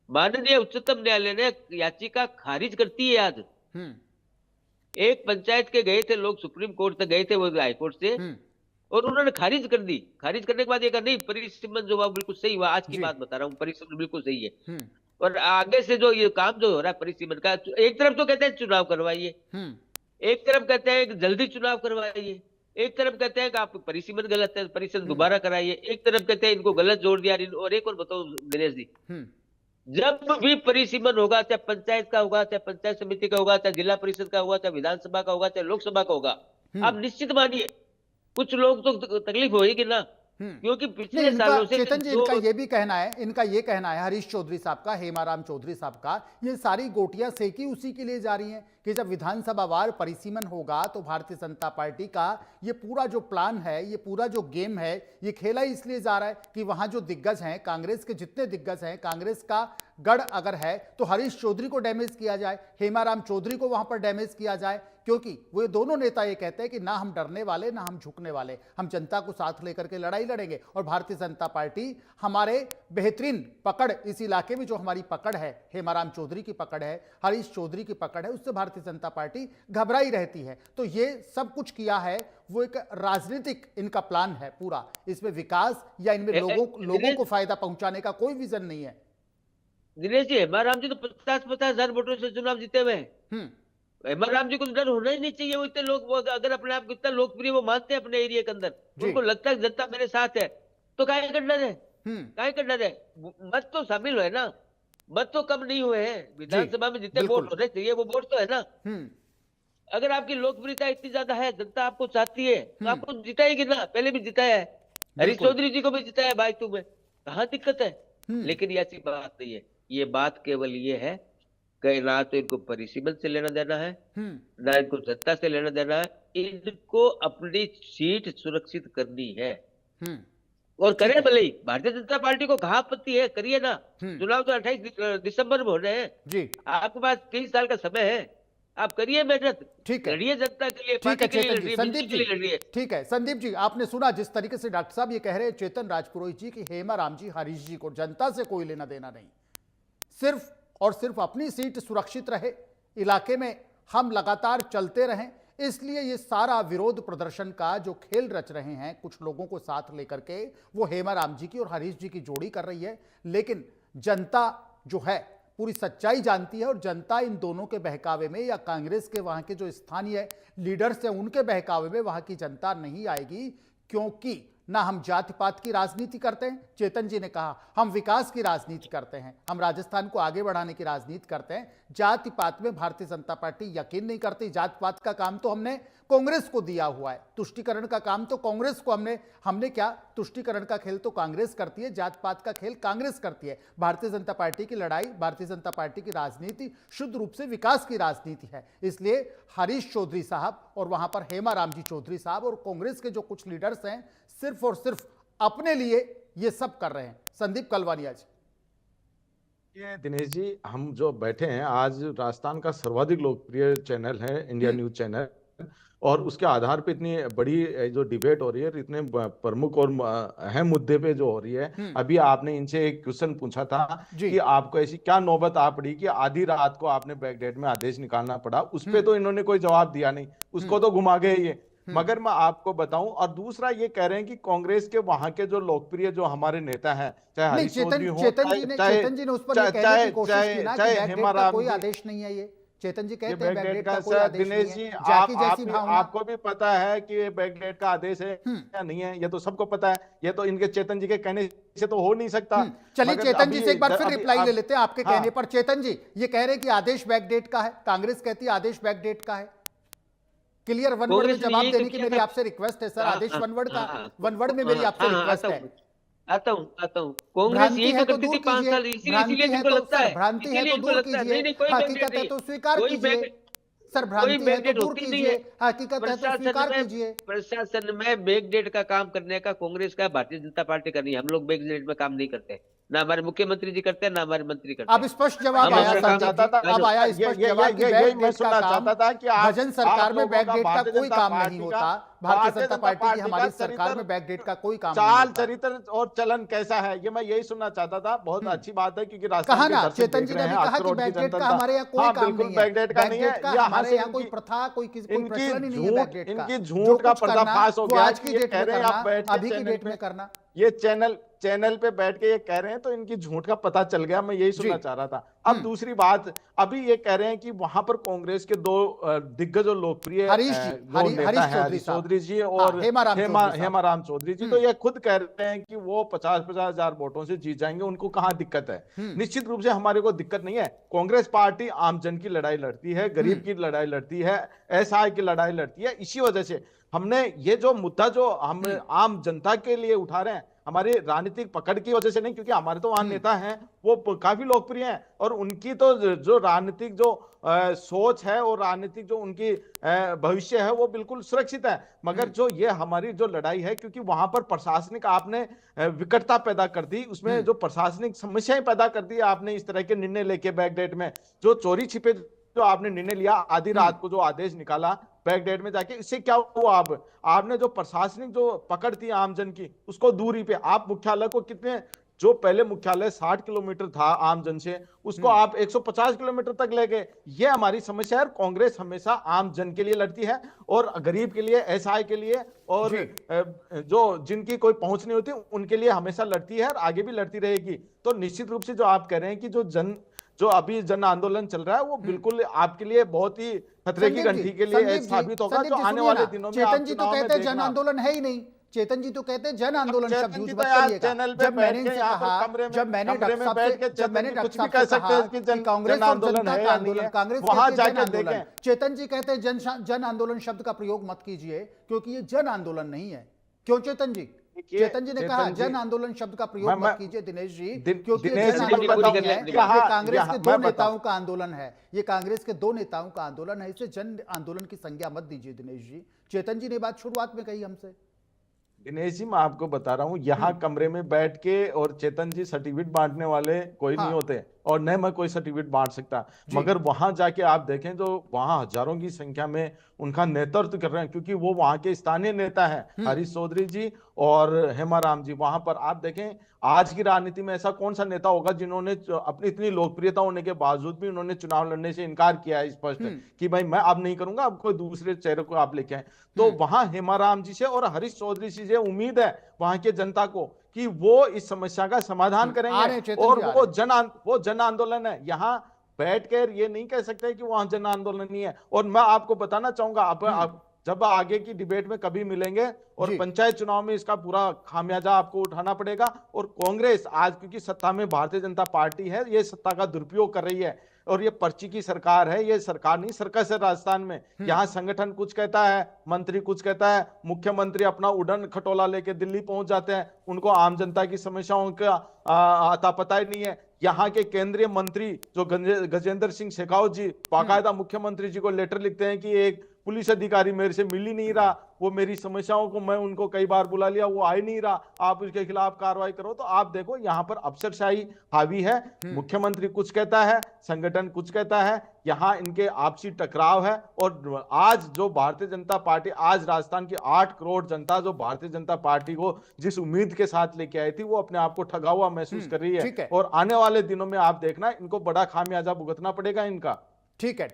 माननीय उच्चतम न्यायालय ने याचिका खारिज करती है आज। हम्म एक पंचायत के गए थे लोग, सुप्रीम कोर्ट तक गए थे वो हाईकोर्ट से, हम्म और उन्होंने खारिज कर दी। खारिज करने के बाद ये कहा नहीं, परिसीमन जो हुआ बिल्कुल सही हुआ। आज की जी बात बता रहा हूँ, परिसीमन बिल्कुल सही है। हम्म और आगे से जो ये काम जो हो रहा है परिसीमन का, एक तरफ तो कहते हैं चुनाव करवाइए, हम्म एक तरफ कहते हैं कि जल्दी चुनाव करवाइए, एक तरफ कहते हैं कि आप परिसीमन गलत है, परिसीमन हम्म दोबारा कराइए, एक तरफ कहते हैं इनको गलत जोड़ दिया। और एक और बताओ दिनेश जी, हम्म जब भी परिसीमन होगा, चाहे पंचायत का होगा, चाहे पंचायत समिति का होगा, चाहे जिला परिषद का होगा, चाहे विधानसभा का होगा, चाहे लोकसभा का होगा, आप निश्चित मानिए कुछ लोग तो तकलीफ होगी ना, क्योंकि नहीं, पिछले इनका सालों से चेतन जी जो इनका ये भी कहना है, इनका ये कहना है, हरीश चौधरी साहब का, हेमाराम चौधरी साहब का, ये सारी गोटियां सेकी उसी के लिए जा रही हैं कि जब विधानसभा वार परिसीमन होगा तो भारतीय जनता पार्टी का ये पूरा जो प्लान है, ये पूरा जो गेम है, ये खेला ही इसलिए जा रहा है कि वहां जो दिग्गज हैं, कांग्रेस के जितने दिग्गज हैं, कांग्रेस का गढ़ अगर है तो हरीश चौधरी को डैमेज किया जाए, हेमाराम चौधरी को वहां पर डैमेज किया जाए, क्योंकि वो दोनों नेता ये कहते हैं कि ना हम डरने वाले ना हम झुकने वाले, हम जनता को साथ लेकर के लड़ाई लड़ेंगे। और भारतीय जनता पार्टी हमारे बेहतरीन पकड़, इस इलाके में जो हमारी पकड़ है, हेमाराम चौधरी की पकड़ है, हरीश चौधरी की पकड़ है, उससे भारतीय जनता पार्टी घबराई रहती है। तो ये सब कुछ किया है वो एक राजनीतिक इनका प्लान है पूरा, इसमें विकास या इनमें लोगों को फायदा पहुंचाने का कोई विजन नहीं है। दिनेश जी, हेमाराम जी तो 50-50 हजार वोटों से चुनाव जीते हुए हैं। हेमाराम जी को तो डर होना ही नहीं चाहिए। वो इतने लोग, वो अगर अपने आप को इतना लोकप्रिय वो मानते हैं अपने एरिया के अंदर, उनको लगता है जनता मेरे साथ है, तो काहे का डर है, काहे का डर है। मत तो शामिल हुए ना, मत तो कम नहीं हुए हैं। विधानसभा में जितने वोट होने चाहिए वो वोट तो है ना। अगर आपकी लोकप्रियता इतनी ज्यादा है, जनता आपको चाहती है, तो आपको जिताएगी ना। पहले भी जिताया है, हरीश चौधरी जी को भी जिताया भाई, तुम्हें कहाँ दिक्कत है। लेकिन ये ऐसी बात नहीं है, ये बात केवल ये है कि ना तो इनको परिसीमन से लेना देना है, ना इनको जनता से लेना देना है, इनको अपनी सीट सुरक्षित करनी है। और करें भले ही, भारतीय जनता पार्टी को कहाँ आपत्ति है, करिए ना। चुनाव तो 28 दिसंबर में होने हैं जी, आपके पास 3 साल का समय है, आप करिए मेहनत, ठीक है, लड़िए जनता के लिए, पार्टी के लिए लड़िए, संदीप जी लड़िए। ठीक है संदीप जी, आपने सुना जिस तरीके से डॉक्टर साहब ये कह रहे हैं, चेतन राजपुरोहित जी की हेमाराम जी, हरीश जी को जनता से कोई लेना देना नहीं, सिर्फ और सिर्फ अपनी सीट सुरक्षित रहे, इलाके में हम लगातार चलते रहें, इसलिए ये सारा विरोध प्रदर्शन का जो खेल रच रहे हैं कुछ लोगों को साथ लेकर के, वो हेमाराम जी की और हरीश जी की जोड़ी कर रही है। लेकिन जनता जो है पूरी सच्चाई जानती है, और जनता इन दोनों के बहकावे में या कांग्रेस के वहां के जो स्थानीय लीडर्स हैं उनके बहकावे में वहां की जनता नहीं आएगी, क्योंकि ना हम जाति पात की राजनीति करते हैं, चेतन जी ने कहा हम विकास की राजनीति करते हैं, हम राजस्थान को आगे बढ़ाने की राजनीति करते हैं। जाति पात में भारतीय जनता पार्टी यकीन नहीं करती। जाति पात का काम तो हमने कांग्रेस को दिया हुआ है, तुष्टीकरण का काम तो कांग्रेस को हमने क्या, तुष्टीकरण का खेल तो कांग्रेस करती है, जात पात का खेल कांग्रेस करती है। भारतीय जनता पार्टी की लड़ाई, भारतीय जनता पार्टी की राजनीति शुद्ध रूप से विकास की राजनीति है। इसलिए हरीश चौधरी साहब और वहां पर हेमाराम जी चौधरी साहब और कांग्रेस के जो कुछ लीडर्स हैं सिर्फ और सिर्फ अपने लिए ये सब कर रहे हैं। संदीप कलवानिया जी। ये दिनेश जी, हम जो बैठे हैं आज, राजस्थान का सर्वाधिक लोकप्रिय चैनल है इंडिया न्यूज चैनल, और उसके आधार पे इतनी बड़ी जो डिबेट हो रही है, इतने प्रमुख और अहम मुद्दे पे जो हो रही है। अभी आपने इनसे एक क्वेश्चन पूछा था कि आपको ऐसी क्या नौबत आ पड़ी कि आधी रात को आपने बैकडेट में आदेश निकालना पड़ा, उस पे तो इन्होंने कोई जवाब दिया नहीं, उसको तो घुमा गए ये। मगर मैं आपको बताऊं, और दूसरा ये कह रहे हैं कि कांग्रेस के वहां के जो लोकप्रिय जो हमारे नेता हैं, चाहे हरीश चौधरी हो, चेतन जी ने उस पर ये कहने की कोशिश की ना कि बैकडेट का कोई आदेश नहीं है। ये चेतन जी कहते हैं बैकडेट का कोई आदेश नहीं है। दिनेश जी, आपको भी पता है कि ये बैकडेट का आदेश है या नहीं है, ये तो सबको पता है, ये तो इनके चेतन जी के कहने से तो हो नहीं सकता। चलिए चेतन जी से एक बार फिर रिप्लाई ले लेते हैं आपके कहने पर। चेतन जी ये कह रहे हैं कि आदेश बैकडेट का है, कांग्रेस कहती है आदेश बैकडेट का है। क्लियर वन वर्ड में जवाब देने की मेरी आपसे रिक्वेस्ट है सर। आदेश वन वर्ड में मेरी आपसे रिक्वेस्ट है। आता हूं कांग्रेस यही तो करती थी 5 साल, इसीलिए इनको लगता है, भ्रांति है तो दूर कीजिए, हकीकत है तो स्वीकार कीजिए सर, भ्रांति है तो दूर कीजिए, हकीकत है तो स्वीकार कीजिए। प्रशासन में बैकडेट का काम करने का कांग्रेस का, भारतीय जनता पार्टी का नहीं। हम लोग बैकडेट में काम नहीं करते। ना हमारे मुख्यमंत्री जी करते हैं, ना हमारे मंत्री करते अब हैं। स्पष्ट जवाब हम आया अपना काम संदीप जी, अब आया स्पष्ट जवाब कि यही मैं बैकडेट का सुनना काम चाहता था कि आप भजन सरकार में लोगों बैकडेट का भारतीय कोई जनता काम पार्टी नहीं का होता, भारतीय जनता पार्टी की हमारी का सरकार में चरित्र, बैकडेट का कोई काम नहीं चाल होता। चरित्र और चलन कैसा है, ये मैं यही सुनना चाहता था। बहुत अच्छी बात है, क्योंकि राजस्थान कहा के ना, दर्शक चेतन देख जी रहे ने हैं, भी कहा 8 कि करोड़ की बैकडेट का जनता। हमारे यहाँ कोई हाँ काम बिल्कुल, नहीं है, बैकडेट का नहीं है। बैकडेट का ये हमारे से यहाँ कोई प्रथा, कोई प्रचलन ही नहीं है बैकडेट का। इनकी जो झूठ का कुछ करना पर्दाफाश हो वो गया आज कि की ये डेट कह में रहे हैं करना, आप बैठ के अभी की चैनल डेट पे, में करना। ये चैनल पे बैठ के ये कह रहे हैं, तो इनकी झूठ का पता चल गया। मैं यही जी। सुनना चाह रहा था। अब दूसरी बात, अभी ये कह रहे हैं कि वहां पर कांग्रेस के दो दिग्गज और लोकप्रिय हरीश जी, जो नेता हरीश है, चौधरी हरीश साहब, चौधरी जी हाँ, और हेमाराम चौधरी साहब। हेमाराम चौधरी जी, तो ये खुद कह रहे हैं कि वो 50-50 हजार वोटों से जीत जाएंगे, उनको कहाँ दिक्कत है। निश्चित रूप से हमारे को दिक्कत नहीं है। कांग्रेस पार्टी आम जन की लड़ाई लड़ती है, गरीब की लड़ाई लड़ती है, एसआई की लड़ाई लड़ती है। इसी वजह से हमने ये जो मुद्दा जो हम आम जनता के लिए उठा रहे हैं, हमारी राजनीतिक पकड़ की वजह से नहीं, क्योंकि हमारे तो वहां नेता हैं, वो काफी लोकप्रिय हैं, और उनकी तो जो राजनीतिक जो सोच है और राजनीतिक जो उनकी भविष्य है, वो बिल्कुल सुरक्षित है। मगर जो ये हमारी जो लड़ाई है, क्योंकि वहां पर प्रशासनिक आपने विकटता पैदा कर दी, उसमें जो प्रशासनिक समस्याएं पैदा कर दी आपने, इस तरह के निर्णय लेके बैकडेट में जो चोरी छिपे जो आपने निर्णय लिया, आधी रात को जो आदेश निकाला बैकडेट में जाके, इससे क्या हुआ? आपने जो प्रशासनिक जो पकड़ थी आमजन की, उसको दूरी पे आप मुख्यालय को कितने, जो पहले मुख्यालय 60 किलोमीटर था आमजन से, उसको आप 150 किलोमीटर तक ले गए। ये हमारी समस्या है। कांग्रेस हमेशा आम जन के लिए लड़ती है, और गरीब के लिए, एसआई के लिए, और जो जिनकी कोई पहुंच नहीं होती उनके लिए हमेशा लड़ती है, और आगे भी लड़ती रहेगी। तो निश्चित रूप से जो आप कह रहे हैं कि जो अभी जन आंदोलन चल रहा है, वो बिल्कुल आपके लिए बहुत ही खतरे की घंटी के लिए साबित होगा, जो आने वाले दिनों में चेतन जी तो कहते हैं जन आंदोलन है ही नहीं। चेतन जी तो कहते हैं जन आंदोलन शब्द यूज मत करिएगा। जब मैंने इनसे कहा, जब मैंने डॉक्टर साहब से कहा कि कांग्रेस और जनता का आंदोलन, कांग्रेस कहती है जन आंदोलन, चेतन जी कहते हैं जन आंदोलन शब्द का प्रयोग मत कीजिए, क्योंकि ये जन आंदोलन नहीं है। क्यों चेतन जी? चेतन जी ने कहा जन आंदोलन शब्द का प्रयोग मत कीजिए दिनेश जी, क्योंकि ये जन आंदोलन नहीं है, ये कांग्रेस के दो नेताओं का आंदोलन है, ये कांग्रेस के दो नेताओं का आंदोलन है, इसे जन आंदोलन की संज्ञा मत दीजिए दिनेश जी। चेतन जी ने बात शुरुआत में कही हमसे। दिनेश जी, मैं आपको बता रहा हूँ, यहाँ कमरे में बैठ के और चेतन जी सर्टिफिकेट बांटने वाले कोई नहीं होते, और न मैं कोई सर्टिफिकेट बांट सकता। मगर वहां जाके आप देखें, जो वहां हजारों की संख्या में उनका नेतृत्व कर रहे हैं, क्योंकि वो वहां के स्थानीय नेता हैं, हरीश चौधरी जी और हेमाराम जी। वहां पर आप देखें, आज की राजनीति में ऐसा कौन सा नेता होगा जिन्होंने अपनी इतनी लोकप्रियता होने के बावजूद भी उन्होंने चुनाव लड़ने से इनकार किया है स्पष्ट, कि भाई मैं अब नहीं करूंगा, अब कोई दूसरे चेहरे को आप लेके आए। तो वहां हेमाराम जी से और हरीश चौधरी जी से उम्मीद है वहां के जनता को कि वो इस समस्या का समाधान करेंगे, और वो जन आंदोलन है। यहाँ बैठकर ये नहीं कह सकते कि वहां जन आंदोलन नहीं है। और मैं आपको बताना चाहूंगा, आप जब आगे की डिबेट में कभी मिलेंगे, और पंचायत चुनाव में इसका पूरा खामियाजा आपको उठाना पड़ेगा। और कांग्रेस आज क्योंकि सत्ता में भारतीय जनता पार्टी है, ये सत्ता का दुरुपयोग कर रही है, और ये पर्ची की सरकार है, ये सरकार नहीं सर्कस है राजस्थान में। यहाँ संगठन कुछ कहता है, मंत्री कुछ कहता है, मुख्यमंत्री अपना उड़न खटोला लेके दिल्ली पहुंच जाते हैं, उनको आम जनता की समस्याओं का आता पता ही नहीं है। यहाँ के केंद्रीय मंत्री जो गजेंद्र सिंह शेखावत जी बाकायदा मुख्यमंत्री जी को लेटर लिखते हैं कि एक पुलिस अधिकारी मेरे से मिल ही नहीं रहा, वो मेरी समस्याओं को, मैं उनको कई बार बुला लिया, वो आ ही नहीं रहा, आप उसके खिलाफ कार्रवाई करो। तो आप देखो, यहाँ पर अफसरशाही हावी है, मुख्यमंत्री कुछ कहता है, संगठन कुछ कहता है, यहाँ इनके आपसी टकराव है। और आज जो भारतीय जनता पार्टी, आज राजस्थान की 8 करोड़ जनता जो भारतीय जनता पार्टी को जिस उम्मीद के साथ लेके आई थी, वो अपने आप को ठगा हुआ महसूस कर रही है। और आने वाले दिनों में आप देखना, इनको बड़ा खामियाजा भुगतना पड़ेगा इनका। ठीक है।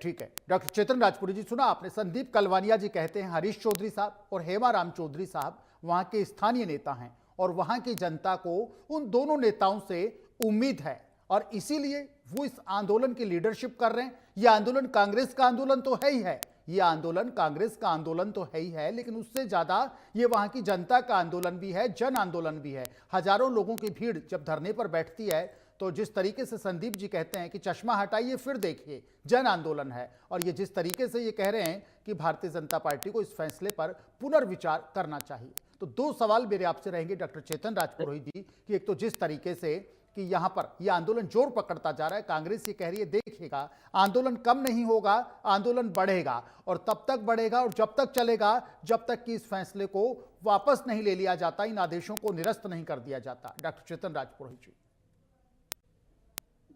डॉक्टर चेतन राजपुरी जी, सुना आपने, संदीप कलवानिया जी कहते हैं हरीश चौधरी साहब और हेमाराम चौधरी साहब वहां के स्थानीय नेता हैं, और वहां की जनता को उन दोनों नेताओं से उम्मीद है, और इसीलिए वो इस आंदोलन की लीडरशिप कर रहे हैं। ये आंदोलन कांग्रेस का आंदोलन तो है ही है, ये आंदोलन कांग्रेस का आंदोलन तो है ही है, लेकिन उससे ज्यादा ये वहां की जनता का आंदोलन भी है, जन आंदोलन भी है। हजारों लोगों की भीड़ जब धरने पर बैठती है, तो जिस तरीके से संदीप जी कहते हैं कि चश्मा हटाइए फिर देखिए, जन आंदोलन है, और ये जिस तरीके से ये कह रहे हैं कि भारतीय जनता पार्टी को इस फैसले पर पुनर्विचार करना चाहिए, तो दो सवाल मेरे आपसे रहेंगे डॉक्टर चेतन राजपुरोहित जी, कि एक तो जिस तरीके से कि यहां पर यह आंदोलन जोर पकड़ता जा रहा है, कांग्रेस ये कह रही है देखिएगा आंदोलन कम नहीं होगा, आंदोलन बढ़ेगा, और तब तक बढ़ेगा और जब तक चलेगा जब तक कि इस फैसले को वापस नहीं ले लिया जाता, इन आदेशों को निरस्त नहीं कर दिया जाता। डॉक्टर चेतन राजपुरोहित जी।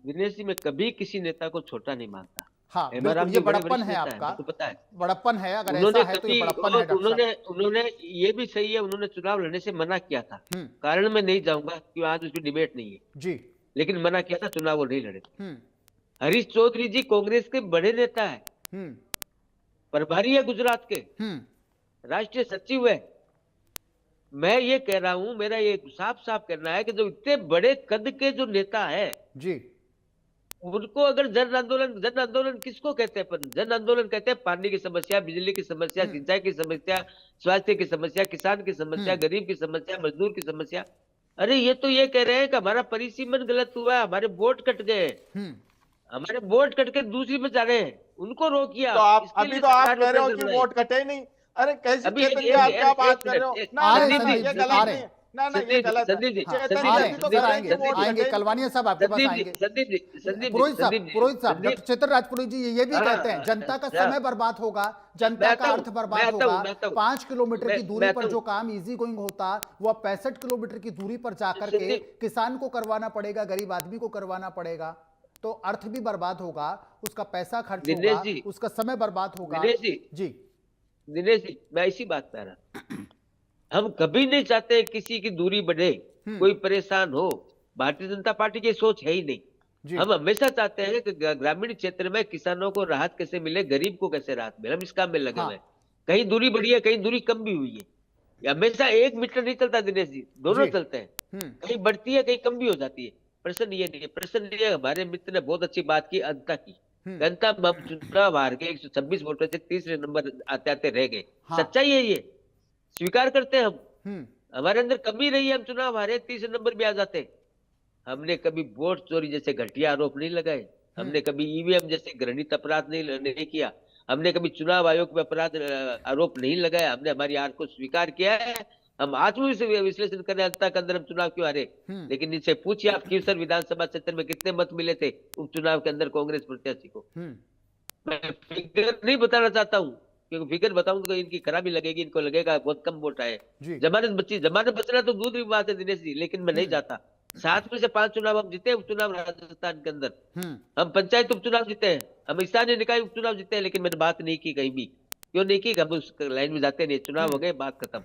दिनेश जी, मैं कभी किसी नेता को छोटा नहीं मानता। हाँ एम आर बिल्कुल, राम ये जी बड़े बड़प्पन वरिष्ठ है नेता है, आपका, मेरे को पता है। बड़प्पन है, अगर उन्होंने ऐसा है तो ये कभी बड़प्पन है डॉक्टर साहब। उन्होंने ये भी सही है, उन्होंने चुनाव लड़ने से मना किया था। हम्म। कारण मैं नहीं जाऊंगा कि आज उसकी डिबेट नहीं है, जी। लेकिन मना किया था, चुनाव वो नहीं लड़े। हम्म। हरीश चौधरी जी कांग्रेस के बड़े नेता है, हम्म। प्रभारी है गुजरात के, हम्म। राष्ट्रीय सचिव है। मैं ये कह रहा हूं, मेरा ये साफ साफ कहना है कि जो इतने बड़े कद के जो नेता है, जी। उनको अगर जन आंदोलन किसको कहते हैं? अपन जन आंदोलन कहते हैं पानी की समस्या, बिजली की समस्या, सिंचाई की समस्या, स्वास्थ्य की समस्या, किसान की समस्या, गरीब की समस्या, मजदूर की समस्या। अरे ये तो ये कह रहे हैं कि हमारा परिसीमन गलत हुआ, हमारे वोट कट गए, हम्म। हमारे वोट कट के दूसरी में जा रहे हैं, उनको रोकिए तो आप। आप इसके अभी लिए तो आप सरकार कह रहे हो ने कि बनाई। वोट कटे ही नहीं। अरे कैसे अभी चेतन जी, आप क्या बात कर रहे हो? ना आ ना रहे हैं ना, संदीप ये जी, गलत आ नहीं रहे है। हैं। ना ना, ये गलत है। संदीप जी, हाँ, चेतन आ जी रहे अभी हैं तो सर, कह रहे हैं आएंगे कि वोट आएंगे, कटे ही नहीं। कलवानिया साहब आपके पास आएंगे। पुरोहित साहब, डॉक्टर चेतन राजपुरोहित जी ये भी कहते हैं जनता का समय बर्बाद होगा, जनता का अर्थ बर्बाद होगा। 5 किलोमीटर की दूरी पर जो काम इजी गोइंग होता वो अब 65 किलोमीटर की दूरी पर जाकर के किसान को करवाना पड़ेगा, गरीब आदमी को करवाना पड़ेगा, तो अर्थ भी बर्बाद होगा, उसका पैसा खर्च होगा, उसका समय बर्बाद होगा। जी दिनेश जी, मैं इसी बात पे आ रहा। हम कभी नहीं चाहते किसी की दूरी बढ़े, कोई परेशान हो। भारतीय जनता पार्टी की सोच है ही नहीं। जी। हम हमेशा चाहते हैं कि ग्रामीण क्षेत्र में किसानों को राहत कैसे मिले, गरीब को कैसे राहत मिले, हम इस काम में लगे हुए हैं। कहीं दूरी बढ़ी है, कहीं दूरी कम भी हुई है। ये हमेशा एक मीटर नहीं चलता दिनेश जी, दोनों चलते हैं। कहीं बढ़ती है, कहीं कम भी हो जाती है। प्रश्न ये नहीं है, प्रश्न ये हमारे मित्र ने बहुत अच्छी बात की, अंता की। जनता हम चुनाव हार के 126 वोटों से तीसरे नंबर आते आते रह गए। सच्चाई है ये, स्वीकार करते हैं हम। हमारे अंदर कमी रही है, हम चुनाव हारे, तीसरे नंबर में आ जाते। हमने कभी वोट चोरी जैसे घटिया आरोप नहीं लगाए, हमने कभी ईवीएम जैसे घृणित अपराध नहीं किया, हमने कभी चुनाव आयोग पे अपराध आरोप नहीं लगाया। हमने हमारी हार को स्वीकार किया है। हम आज भी विश्लेषण करें अंतर के अंदर हम चुनाव क्यों हारे, लेकिन इनसे पूछिए आप कीसर विधानसभा क्षेत्र में कितने मत मिले थे उपचुनाव के अंदर कांग्रेस प्रत्याशी को। मैं फिगर नहीं बताना चाहता हूँ, क्योंकि फिगर बताऊंगा तो इनकी खराबी लगेगी, इनको लगेगा बहुत कम वोट आए। जमानत बचना तो दूसरी बात है दिनेश जी, लेकिन मैं नहीं चाहता। 7 में से 5 चुनाव हम जीते उपचुनाव राजस्थान के अंदर, हम पंचायत उपचुनाव जीते हैं, हम स्थानीय निकाय उपचुनाव जीते हैं, लेकिन मैंने बात नहीं की कहीं भी। क्यों नहीं की? हम उस लाइन में जाते नहीं, चुनाव हो गए, बात खत्म।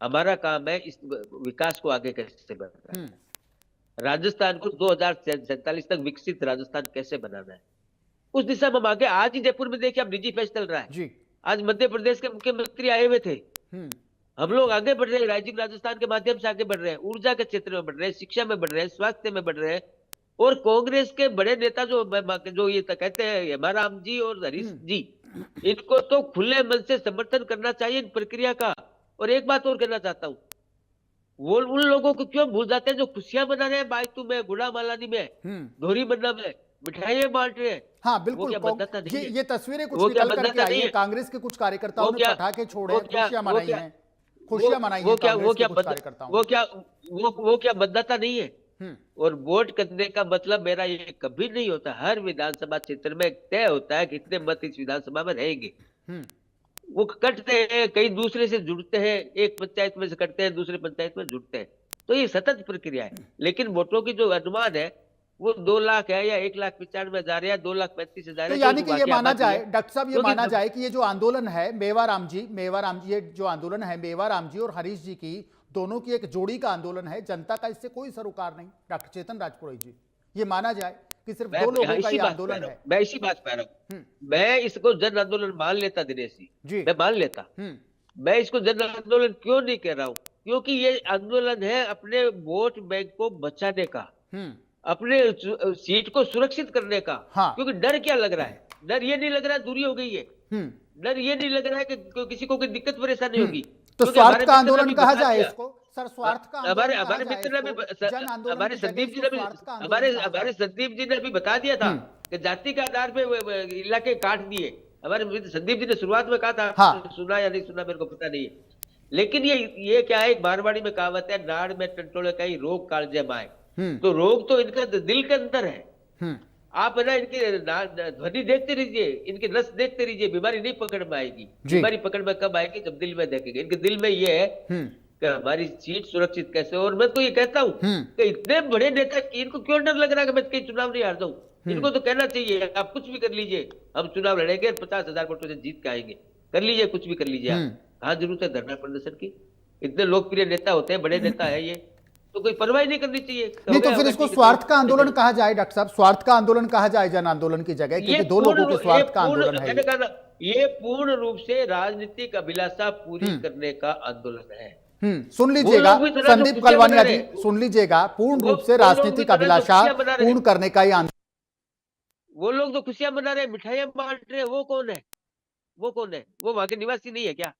हमारा काम है इस विकास को आगे कैसे बढ़ाना है, राजस्थान को 2047 तक विकसित राजस्थान कैसे बनाना है, उस दिशा में हम आगे। आज ही जयपुर में देखिए, अब निजी फेस्ट चल रहा है। आज मध्य प्रदेश के मुख्यमंत्री आए हुए थे। हम लोग आगे बढ़ रहे हैं, राजीव राजस्थान के माध्यम से आगे बढ़ रहे हैं, ऊर्जा के क्षेत्र में बढ़ रहे हैं, शिक्षा में बढ़ रहे हैं, स्वास्थ्य में बढ़ रहे हैं। और कांग्रेस के बड़े नेता जो ये कहते हैं हेमाराम जी और हरीश जी, इनको तो खुले मन से समर्थन करना चाहिए इन प्रक्रिया का। और एक बात और कहना चाहता हूँ, वो उन लोगों को क्यों भूल जाते हैं जो खुशियां मना रहे हैं बायतू में, गुड़ा मालानी में, धोरी मन्ना में मिठाइयां बांट रहे हैं। हाँ बिल्कुल, ये तस्वीरें कुछ निकल करके आई है, कांग्रेस के कुछ कार्यकर्ताओं ने पटाखे छोड़े, खुशियां मनाई हैं, खुशियां मनाई हैं कांग्रेस के कुछ कार्यकर्ताओं। वो क्या मतदाता नहीं है? और वोट करने का मतलब मेरा ये कभी नहीं होता। हर विधानसभा क्षेत्र में तय होता है कितने मत इस विधानसभा में रहेंगे। वो कटते हैं, कई दूसरे से जुड़ते हैं, एक पंचायत में से कटते हैं, दूसरे पंचायत में जुड़ते हैं, तो ये सतत प्रक्रिया है। लेकिन वोटों की जो अनुमान है वो 2 लाख है या 1,95,000 या 2,35,000 है। तो यानी कि ये माना जाए डॉक्टर साहब, ये माना जाए कि ये जो आंदोलन है मेवाराम जी, ये जो आंदोलन है मेवाराम जी और हरीश जी की, दोनों की एक जोड़ी का आंदोलन है, जनता का इससे कोई सरोकार नहीं। डॉक्टर चेतन राजपुरोहित जी, ये माना जाए कि सिर्फ 2 लोगों का ये आंदोलन है। मैं इसी बात कह रहा हूँ, मैं इसको जन आंदोलन मान लेता दिनेश जी, मैं मान लेता। मैं इसको जन आंदोलन क्यों नहीं कह रहा हूँ? क्योंकि ये आंदोलन है अपने वोट बैंक को बचाने का, अपने सीट को सुरक्षित करने का। क्योंकि डर क्या लग रहा है? डर ये नहीं लग रहा है दूरी हो गई है, डर ये नहीं लग रहा है कि किसी को कोई दिक्कत परेशानी होगी। तो स्वार्थ का आंदोलन कहा जाए इसको सर, स्वार्थ का हमारे मित्र ने भी, हमारे संदीप जी ने भी बता दिया था कि जाति के आधार पे इलाके काट दिए। हमारे मित्र संदीप जी ने शुरुआत में कहा था, सुना या नहीं सुना मेरे को पता नहीं है, लेकिन ये क्या है, एक मारवाड़ी में कहावत है, नाड़ में टंटोले कहीं रोग कालजे माए। तो रोग तो इनका दिल के अंदर है। आप है ना, इनकी ध्वनि देखते रहिए, इनकी नस देखते रहिए, बीमारी नहीं पकड़ में आएगी। बीमारी पकड़ में कब आएगी? जब दिल में देखेंगे। इनके दिल में ये है कि हमारी सीट सुरक्षित कैसे हो। और मैं तो ये कहता हूँ कि इतने बड़े नेता की इनको क्यों डर लग रहा है कि मैं कहीं चुनाव नहीं हार जाऊं। इनको तो कहना चाहिए आप कुछ भी कर लीजिए, हम चुनाव लड़ेंगे 50,000 वोटों से जीत के आएंगे। कर लीजिए, कुछ भी कर लीजिए आप, कहाँ जरूरत है धरना प्रदर्शन की। इतने लोकप्रिय नेता होते हैं, बड़े नेता है ये, तो कोई परवाह नहीं करनी चाहिए। नहीं तो फिर इसको स्वार्थ का आंदोलन कहा जाए डॉक्टर साहब, स्वार्थ का आंदोलन कहा जाए जन आंदोलन की जगह, क्योंकि दो लोगों के स्वार्थ का आंदोलन है ये पूर्ण रूप से राजनीतिक अभिलाषा पूरी करने का आंदोलन है। सुन लीजिएगा संदीप कलवानिया जी, सुन लीजिएगा, पूर्ण रूप से राजनीतिक अभिलाषा पूर्ण करने का ये आंदोलन। वो लोग तो खुशियां मना रहे, मिठाइयां बांट रहे, वो कौन है? वो कौन है? वो वहां के निवासी नहीं है क्या?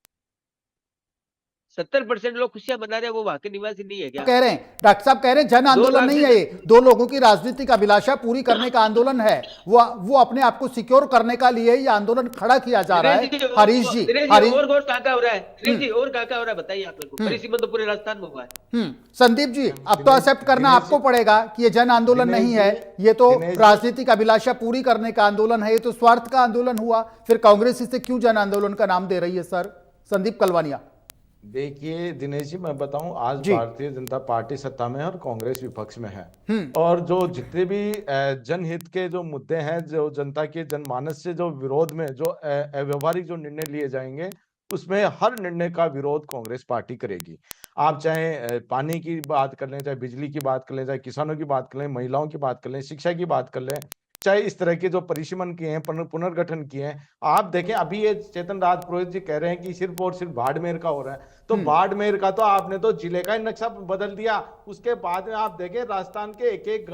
70% लोग खुशियां मना रहे हैं, वो वहां के निवासी नहीं है क्या? कह रहे हैं डॉक्टर साहब, कह रहे हैं जन आंदोलन नहीं है ये, दो लोगों की राजनीतिक अभिलाषा पूरी करने का आंदोलन है। वो अपने आप को सिक्योर करने का लिए ये आंदोलन खड़ा किया जा रहा है। हरीश जी, और कहाँ हो रहा है? जी और कहाँ हो रहा है बताइए आप लोग को। परिसीमन तो पूरे राजस्थान में हुआ है। संदीप जी, अब तो एक्सेप्ट करना आपको पड़ेगा कि ये जन आंदोलन नहीं है, ये तो राजनीतिक अभिलाषा पूरी करने का आंदोलन है, ये तो स्वार्थ का आंदोलन हुआ। फिर कांग्रेस इसे क्यों जन आंदोलन का नाम दे रही है सर? संदीप कलवानिया। देखिए दिनेश जी, मैं बताऊं, आज भारतीय जनता पार्टी सत्ता में है और कांग्रेस विपक्ष में है। और जो जितने भी जनहित के जो मुद्दे हैं, जो जनता के जनमानस से जो विरोध में जो अव्यवहारिक जो निर्णय लिए जाएंगे, उसमें हर निर्णय का विरोध कांग्रेस पार्टी करेगी। आप चाहे पानी की बात कर लें, चाहे बिजली की बात कर लें, चाहे किसानों की बात कर लें, महिलाओं की बात कर लें, शिक्षा की बात कर लें, चाहे इस तरह के जो परिसीमन किए हैं, पुनर्गठन किए हैं। आप देखें, अभी ये चेतन राज पुरोहित जी कह रहे हैं कि सिर्फ और सिर्फ बाड़मेर का हो रहा है, तो बाड़मेर का तो आपने तो जिले का ही नक्शा बदल दिया। उसके बाद में आप देखें राजस्थान के एक एक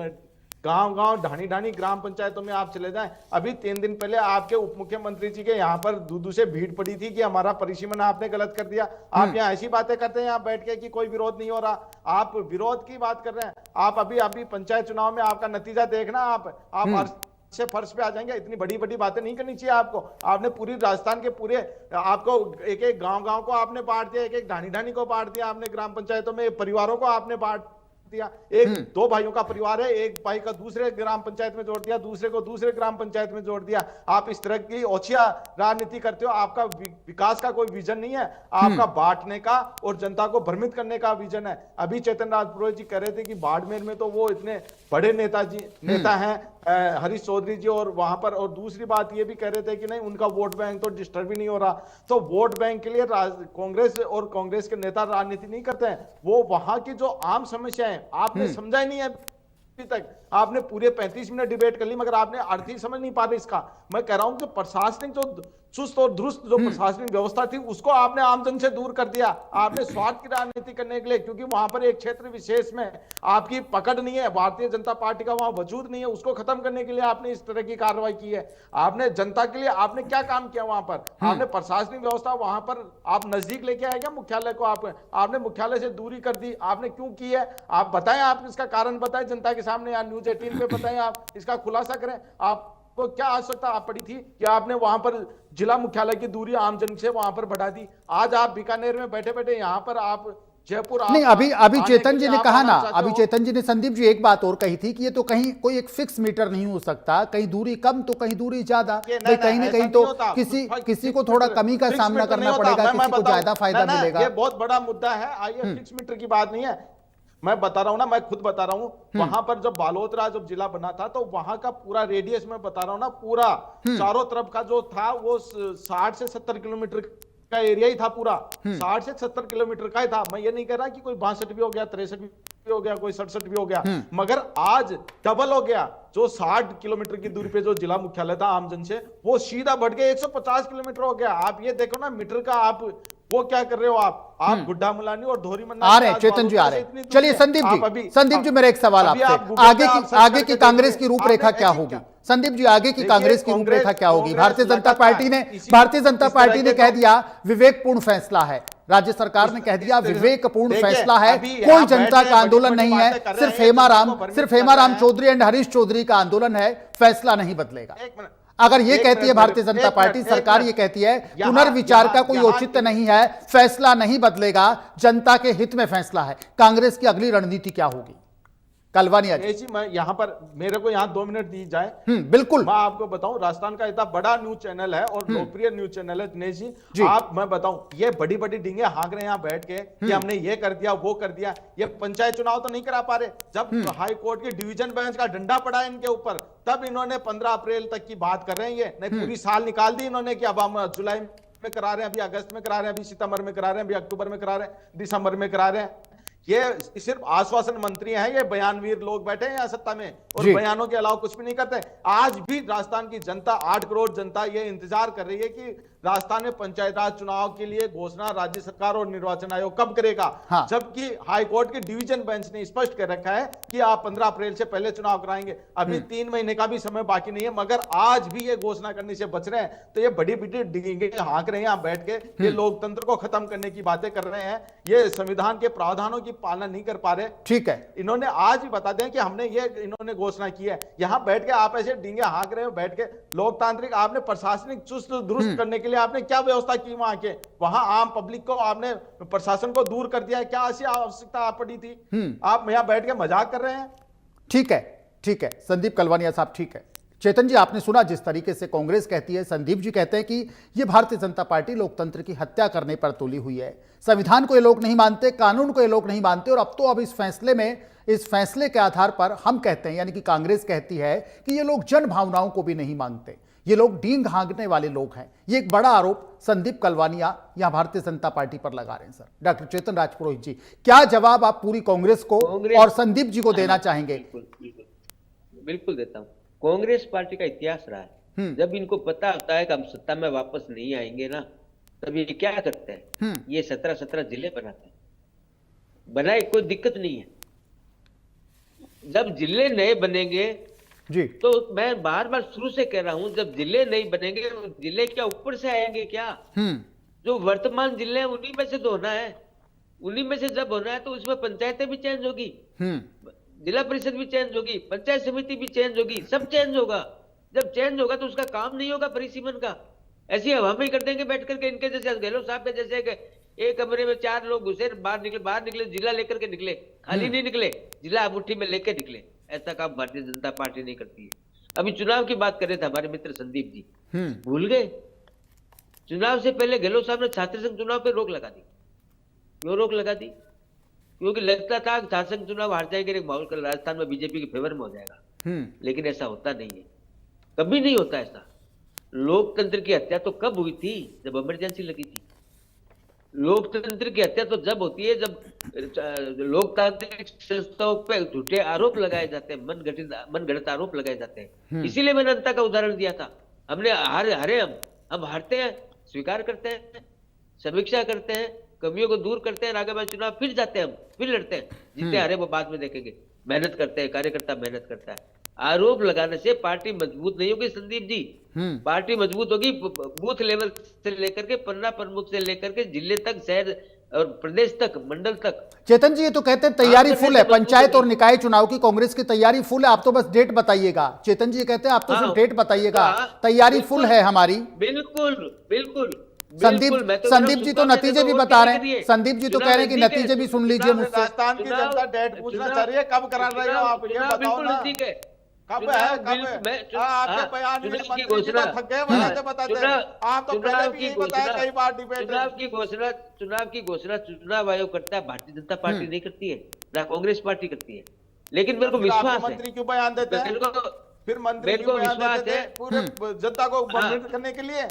गांव ढाणी ढाणी ग्राम पंचायतों में आप चले जाएं। अभी 3 दिन पहले आपके उप मुख्यमंत्री जी के यहाँ पर दूधू से भीड़ पड़ी थी कि हमारा परिसीमन आपने गलत कर दिया। आप यहाँ ऐसी बातें करते हैं यहाँ बैठ के कि कोई विरोध नहीं हो रहा, आप विरोध की बात कर रहे हैं। आप अभी पंचायत चुनाव में आपका नतीजा देखना, आप से फर्श पे आ जाएंगे। इतनी बड़ी बड़ी बातें नहीं करनी चाहिए आपको। आपने पूरी राजस्थान के पूरे आपको एक एक गांव को आपने बांट दिया, एक एक ढाणी ढाणी को बांट दिया आपने, ग्राम पंचायतों में परिवारों को आपने बांट दिया। दो भाइयों का परिवार है, एक भाई का दूसरे ग्राम पंचायत में जोड़ दिया, दूसरे को दूसरे ग्राम पंचायत में जोड़ दिया। आप इस तरह की ओछिया राजनीति करते हो। आपका विकास का कोई विजन नहीं है, आपका बांटने का और जनता को भ्रमित करने का विजन है। अभी चेतन राज पुरोहित जी कह रहे थे कि बाड़मेर में तो वो इतने बड़े नेता हैं हरीश चौधरी जी, और वहां पर, और दूसरी बात ये भी कह रहे थे कि नहीं उनका वोट बैंक तो डिस्टर्ब ही नहीं हो रहा। तो वोट बैंक के लिए कांग्रेस और कांग्रेस के नेता राजनीति नहीं करते हैं, वो वहां की जो आम समस्या है आपने समझा ही नहीं है अभी तक। आपने पूरे 35 मिनट डिबेट कर ली, मगर आपने अर्थ ही समझ नहीं पा रहे इसका। मैं कह रहा हूं कि प्रशासनिक जो चुस्त और दुरुस्त जो प्रशासनिक व्यवस्था थी, उसको आपने आमजन से दूर कर दिया। आपने स्वार्थ की राजनीति करने के लिए, क्योंकि वहां पर एक क्षेत्र विशेष में आपकी पकड़ नहीं है, भारतीय जनता पार्टी का वहां वजूद नहीं है, उसको खत्म करने के लिए आपने इस तरह की कार्रवाई की है। आपने जनता के लिए आपने क्या काम किया वहां पर? आपने प्रशासनिक व्यवस्था वहां पर आप नजदीक लेके आए क्या मुख्यालय को? आपने मुख्यालय से दूरी कर दी, आपने क्यों की है? आप बताएं, आप इसका कारण बताएं जनता के सामने, या न्यूज 18 पे बताएं, आप इसका खुलासा करें। आपको क्या आवश्यकता आप पड़ी थी कि आपने वहां पर जिला मुख्यालय की दूरी आमजन से वहां पर बढ़ा दी? आज आप बीकानेर में बैठे बैठे यहाँ पर आप जयपुर नहीं, अभी चेतन जी ने कहा ना, अभी चेतन जी ने, संदीप जी एक बात और कही थी कि ये तो कहीं कोई एक फिक्स मीटर नहीं हो सकता, कहीं दूरी कम तो कहीं दूरी ज्यादा, कहीं ना कहीं तो किसी को थोड़ा कमी का सामना करना पड़ेगा, किसी को ज्यादा फायदा मिलेगा। ये बहुत बड़ा मुद्दा है। आइए, फिक्स मीटर की बात नहीं है, मैं बता रहा हूं ना, मैं खुद बता रहा हूं। वहां पर जब बालोतरा जब जिला बना था, तो वहां का पूरा रेडियस मैं बता रहा हूं ना, पूरा चारों तरफ का जो था वो 60 से 70 किलोमीटर का एरिया ही था पूरा। 60 से 70 किलोमीटर का ही था। मैं ये नहीं कह रहा कि कोई 62 भी हो गया, 63 भी हो गया, कोई 67 भी हो गया, मगर आज डबल हो गया। जो 60 किलोमीटर की दूरी पे जो जिला मुख्यालय था आमजन से, वो सीधा बढ़ के 150 किलोमीटर हो गया। आप ये देखो ना मीटर का, आप वो क्या कर रहे हो? आप गुड्डा मुलानी और धोरी मन्ना आ रहे हैं। चेतन जी आ रहे हैं। चलिए संदीप जी मेरा एक सवाल आपसे, आगे की कांग्रेस की रूपरेखा क्या होगी? संदीप जी, आगे की कांग्रेस की रूपरेखा क्या होगी? भारतीय जनता पार्टी ने कह दिया विवेकपूर्ण फैसला है, राज्य सरकार ने कह दिया विवेकपूर्ण फैसला है, कोई जनता का आंदोलन नहीं है, सिर्फ हेमाराम चौधरी एंड हरीश चौधरी का आंदोलन है, फैसला नहीं बदलेगा। अगर ये कहती है भारतीय जनता पार्टी, सरकार ये कहती है पुनर्विचार का कोई औचित्य नहीं है, फैसला नहीं बदलेगा, जनता के हित में फैसला है, कांग्रेस की अगली रणनीति क्या होगी? कलवानिया जी। दिनेश जी, मैं यहाँ पर, मेरे को यहाँ 2 मिनट दी जाए। बिल्कुल। मैं आपको बताऊं, राजस्थान का इतना बड़ा न्यूज चैनल है और लोकप्रिय न्यूज चैनल है दिनेश जी। जी, आप, मैं बताऊं, ये बड़ी बड़ी डींगे हाँक रहे हैं यहाँ बैठ के कि हमने ये कर दिया वो कर दिया। ये पंचायत चुनाव तो नहीं करा पा रहे। जब हाई कोर्ट की डिवीजन बेंच का डंडा पड़ा है इनके ऊपर, तब इन्होंने 15 अप्रैल तक की बात कर रहे हैं। ये नहीं, पूरी साल निकाल दी इन्होंने कि अब हम जुलाई में करा रहे हैं, अभी अगस्त में करा रहे हैं, अभी सितंबर में करा रहे हैं, अभी अक्टूबर में करा रहे हैं, दिसंबर में करा रहे हैं। ये सिर्फ आश्वासन मंत्री हैं, ये बयानवीर लोग बैठे हैं यहाँ सत्ता में और बयानों के अलावा कुछ भी नहीं करते। आज भी राजस्थान की जनता, 8 करोड़ जनता, ये इंतजार कर रही है कि राजस्थान में पंचायत राज चुनाव के लिए घोषणा राज्य सरकार और निर्वाचन आयोग कब करेगा। हाँ। जबकि हाई कोर्ट के डिवीजन बेंच ने स्पष्ट कर रखा है कि आप 15 अप्रैल से पहले चुनाव कराएंगे। अभी 3 महीने का भी समय बाकी नहीं है, मगर आज भी ये घोषणा करने से बच रहे हैं। तो ये बड़ी बड़ी डिंगे हाँक रहे हैं यहाँ बैठ के, ये लोकतंत्र को खत्म करने की बातें कर रहे हैं, ये संविधान के प्रावधानों की पालना नहीं कर पा रहे। ठीक है, इन्होंने आज भी बता दें कि हमने ये, इन्होंने घोषणा की है। यहाँ बैठ के आप ऐसे डींगे हाँक रहे हो बैठ के। लोकतांत्रिक, आपने प्रशासनिक चुस्त दुरुस्त करने के लिए आपने क्या व्यवस्था की वहां के? वहां आम पब्लिक को आपने, प्रशासन को दूर कर दिया है। क्या ऐसी आवश्यकता आप पड़ी थी? आप यहाँ बैठ के मजाक कर रहे हैं। ठीक है, ठीक है संदीप कलवानिया साहब, ठीक है। चेतन जी, आपने सुना जिस तरीके से कांग्रेस कहती है, संदीप जी कहते हैं कि ये भारतीय जनता पार्टी लोकतंत्र की हत्या करने पर तुली हुई है। संविधान को ये लोग नहीं मानते, कानून को ये लोग नहीं मानते, और अब इस फैसले में, इस फैसले के आधार पर हम कहते हैं, यानी कि कांग्रेस कहती है कि ये लोग जन भावनाओं को भी नहीं मानते, ये लोग डींग हाँकने वाले लोग हैं। ये एक बड़ा आरोप संदीप कलवानिया यहां भारतीय जनता पार्टी पर लगा रहे हैं। सर डॉक्टर चेतन राजपुरोहित जी, क्या जवाब आप पूरी कांग्रेस को और संदीप जी को देना चाहेंगे? बिल्कुल देता हूं। कांग्रेस पार्टी का इतिहास रहा है, जब इनको पता होता है कि हम सत्ता में वापस नहीं आएंगे ना, तब ये क्या करते हैं, ये 17 जिले बनाते हैं। बनाए, कोई दिक्कत नहीं है। जब जिले नए बनेंगे जी, तो मैं बार बार शुरू से कह रहा हूं, जब जिले नहीं बनेंगे, जिले क्या ऊपर से आएंगे क्या? जो वर्तमान जिले हैं उन्हीं में से तो होना है। उन्हीं में से जब होना है तो उसमें पंचायतें भी चेंज होगी, जिला परिषद भी चेंज होगी, पंचायत समिति भी चेंज होगी, सब चेंज होगा। जब चेंज होगा तो उसका काम नहीं होगा परिसीमन का। ऐसी हवा में ही कर देंगे बैठ करके। इनके जैसे गहलोत साहब के जैसे एक कमरे में 4 लोग घुसे, बाहर निकले, जिला लेकर के निकले, खाली नहीं निकले, जिला मुट्ठी में लेके निकले। ऐसा काम भारतीय जनता पार्टी नहीं करती है। अभी चुनाव की बात कर रहे थे हमारे मित्र संदीप जी, भूल गए? चुनाव से पहले गहलोत साहब ने छात्र संघ चुनाव पे रोक लगा दी। क्यों रोक लगा दी? क्योंकि लगता था कि छात्र संघ चुनाव हार जाएंगे, माहौल कल राजस्थान में बीजेपी के फेवर में हो जाएगा। लेकिन ऐसा होता नहीं है, कभी नहीं होता ऐसा। लोकतंत्र की हत्या तो कब हुई थी? जब इमरजेंसी लगी थी। लोकतंत्र की हत्या तो जब होती है जब लोकतांत्रिक संस्थाओं पे झूठे आरोप लगाए जाते हैं, मन गढ़ंत आरोप लगाए जाते हैं। इसीलिए मैंने अंता का उदाहरण दिया था। हमने हारे, हम हारते हैं, स्वीकार करते हैं, समीक्षा करते हैं, कमियों को दूर करते हैं, आगामी चुनाव फिर जाते हैं, हम फिर लड़ते हैं। जितने हारे वो बाद में देखेंगे। मेहनत करते हैं, कार्यकर्ता मेहनत करता है। आरोप लगाने से पार्टी मजबूत नहीं होगी संदीप जी। पार्टी मजबूत होगी बूथ लेवल से लेकर के, पन्ना प्रमुख से लेकर के जिले तक, शहर और प्रदेश तक, मंडल तक। चेतन जी, ये तो कहते हैं तैयारी फुल है, पंचायत और निकाय चुनाव की कांग्रेस की तैयारी फुल है, आप तो बस डेट बताइएगा। चेतन जी कहते हैं आप तो सिर्फ डेट बताइएगा, तैयारी फुल है हमारी। बिल्कुल बिल्कुल। संदीप जी तो नतीजे भी बता रहे हैं। संदीप जी तो कह रहे हैं कि नतीजे भी सुन लीजिए मुझसे। राजस्थान की जनता डेट पूछना चाह रही है, कब करा रहे हो आप? ये बताओ ना, कब है? आपके बयान में मंत्री जी तो थक गए बताते। आप तो पहले भी यही बताया कई बार डिबेट। चुनाव की घोषणा चुनाव आयोग करता है, भारतीय जनता पार्टी नहीं करती है, ना कांग्रेस पार्टी करती है। लेकिन मेरे को विश्वास है, मंत्री क्यों बयान देते हैं? फिर मंत्री क्यों बयान देते हैं? पूरे जनता को भ्रमित करने के लिए,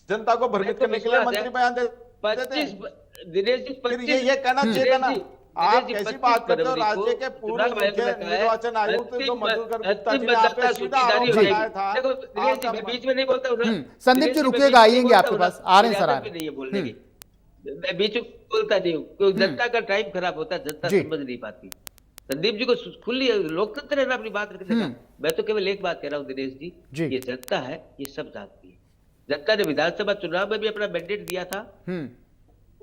जनता को भ्रमित करने के लिए मंत्री बयान देते हैं। दिनेश जी, फिर ये कहना चाहिए ना, आप कैसी बात करते हो? राज्य के पूर्व मुख्य निर्वाचन आयुक्त जो मधुकर गुप्ता जी ने आप पे सीधा आरोप लगाया था। बीच में नहीं बोलता हूं। संदीप जी रुकिएगा, आएंगे आपके पास, आ रहे हैं सर, आ रहे हैं। नहीं है बोलने की, मैं बीच में बोलता नहीं हूँ क्योंकि जनता का टाइम खराब होता है, जनता समझ नहीं पाती। संदीप जी को खुली लोकतंत्र है ना, अपनी बात रखने का। मैं तो केवल एक बात कह रहा हूँ दिनेश जी, ये जनता है, ये सब जानती है। जनता ने विधानसभा चुनाव में भी अपना मैंडेट दिया था,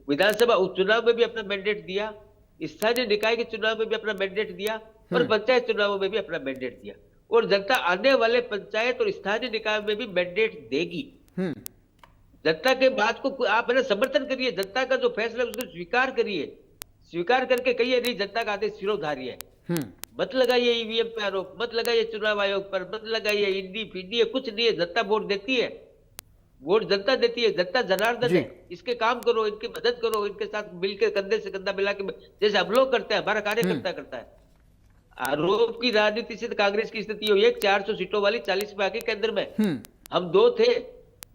विधानसभा उपचुनाव में भी अपना मैंडेट दिया, स्थानीय निकाय के चुनाव में भी अपना मैंडेट दिया, और पंचायत चुनावों में भी अपना मैंडेट दिया। और जनता आने वाले पंचायत और स्थानीय निकाय में भी मैंडेट देगी। जनता के बात को आप है समर्थन करिए, जनता का जो फैसला उसको स्वीकार करिए, स्वीकार करके कहिए नहीं जनता का आदेश सिरोधार्य है। मत लगाइए ईवीएम पे आरोप, मत लगाइए चुनाव आयोग पर, मत लगाइए ईडी फीडी, कुछ नहीं है। जनता वोट देती है, वोट जनता देती है, जनता जनार्दन है। इसके काम करो, इनकी मदद करो, इनके साथ मिलकर कंधे से कंधा मिला के, जैसे हम लोग करते हैं, हमारा कार्यकर्ता करता है। आरोप की राजनीति से तो कांग्रेस की स्थिति हुई है 400 सीटों वाली, 40 बाकी केंद्र में। हम 2 थे,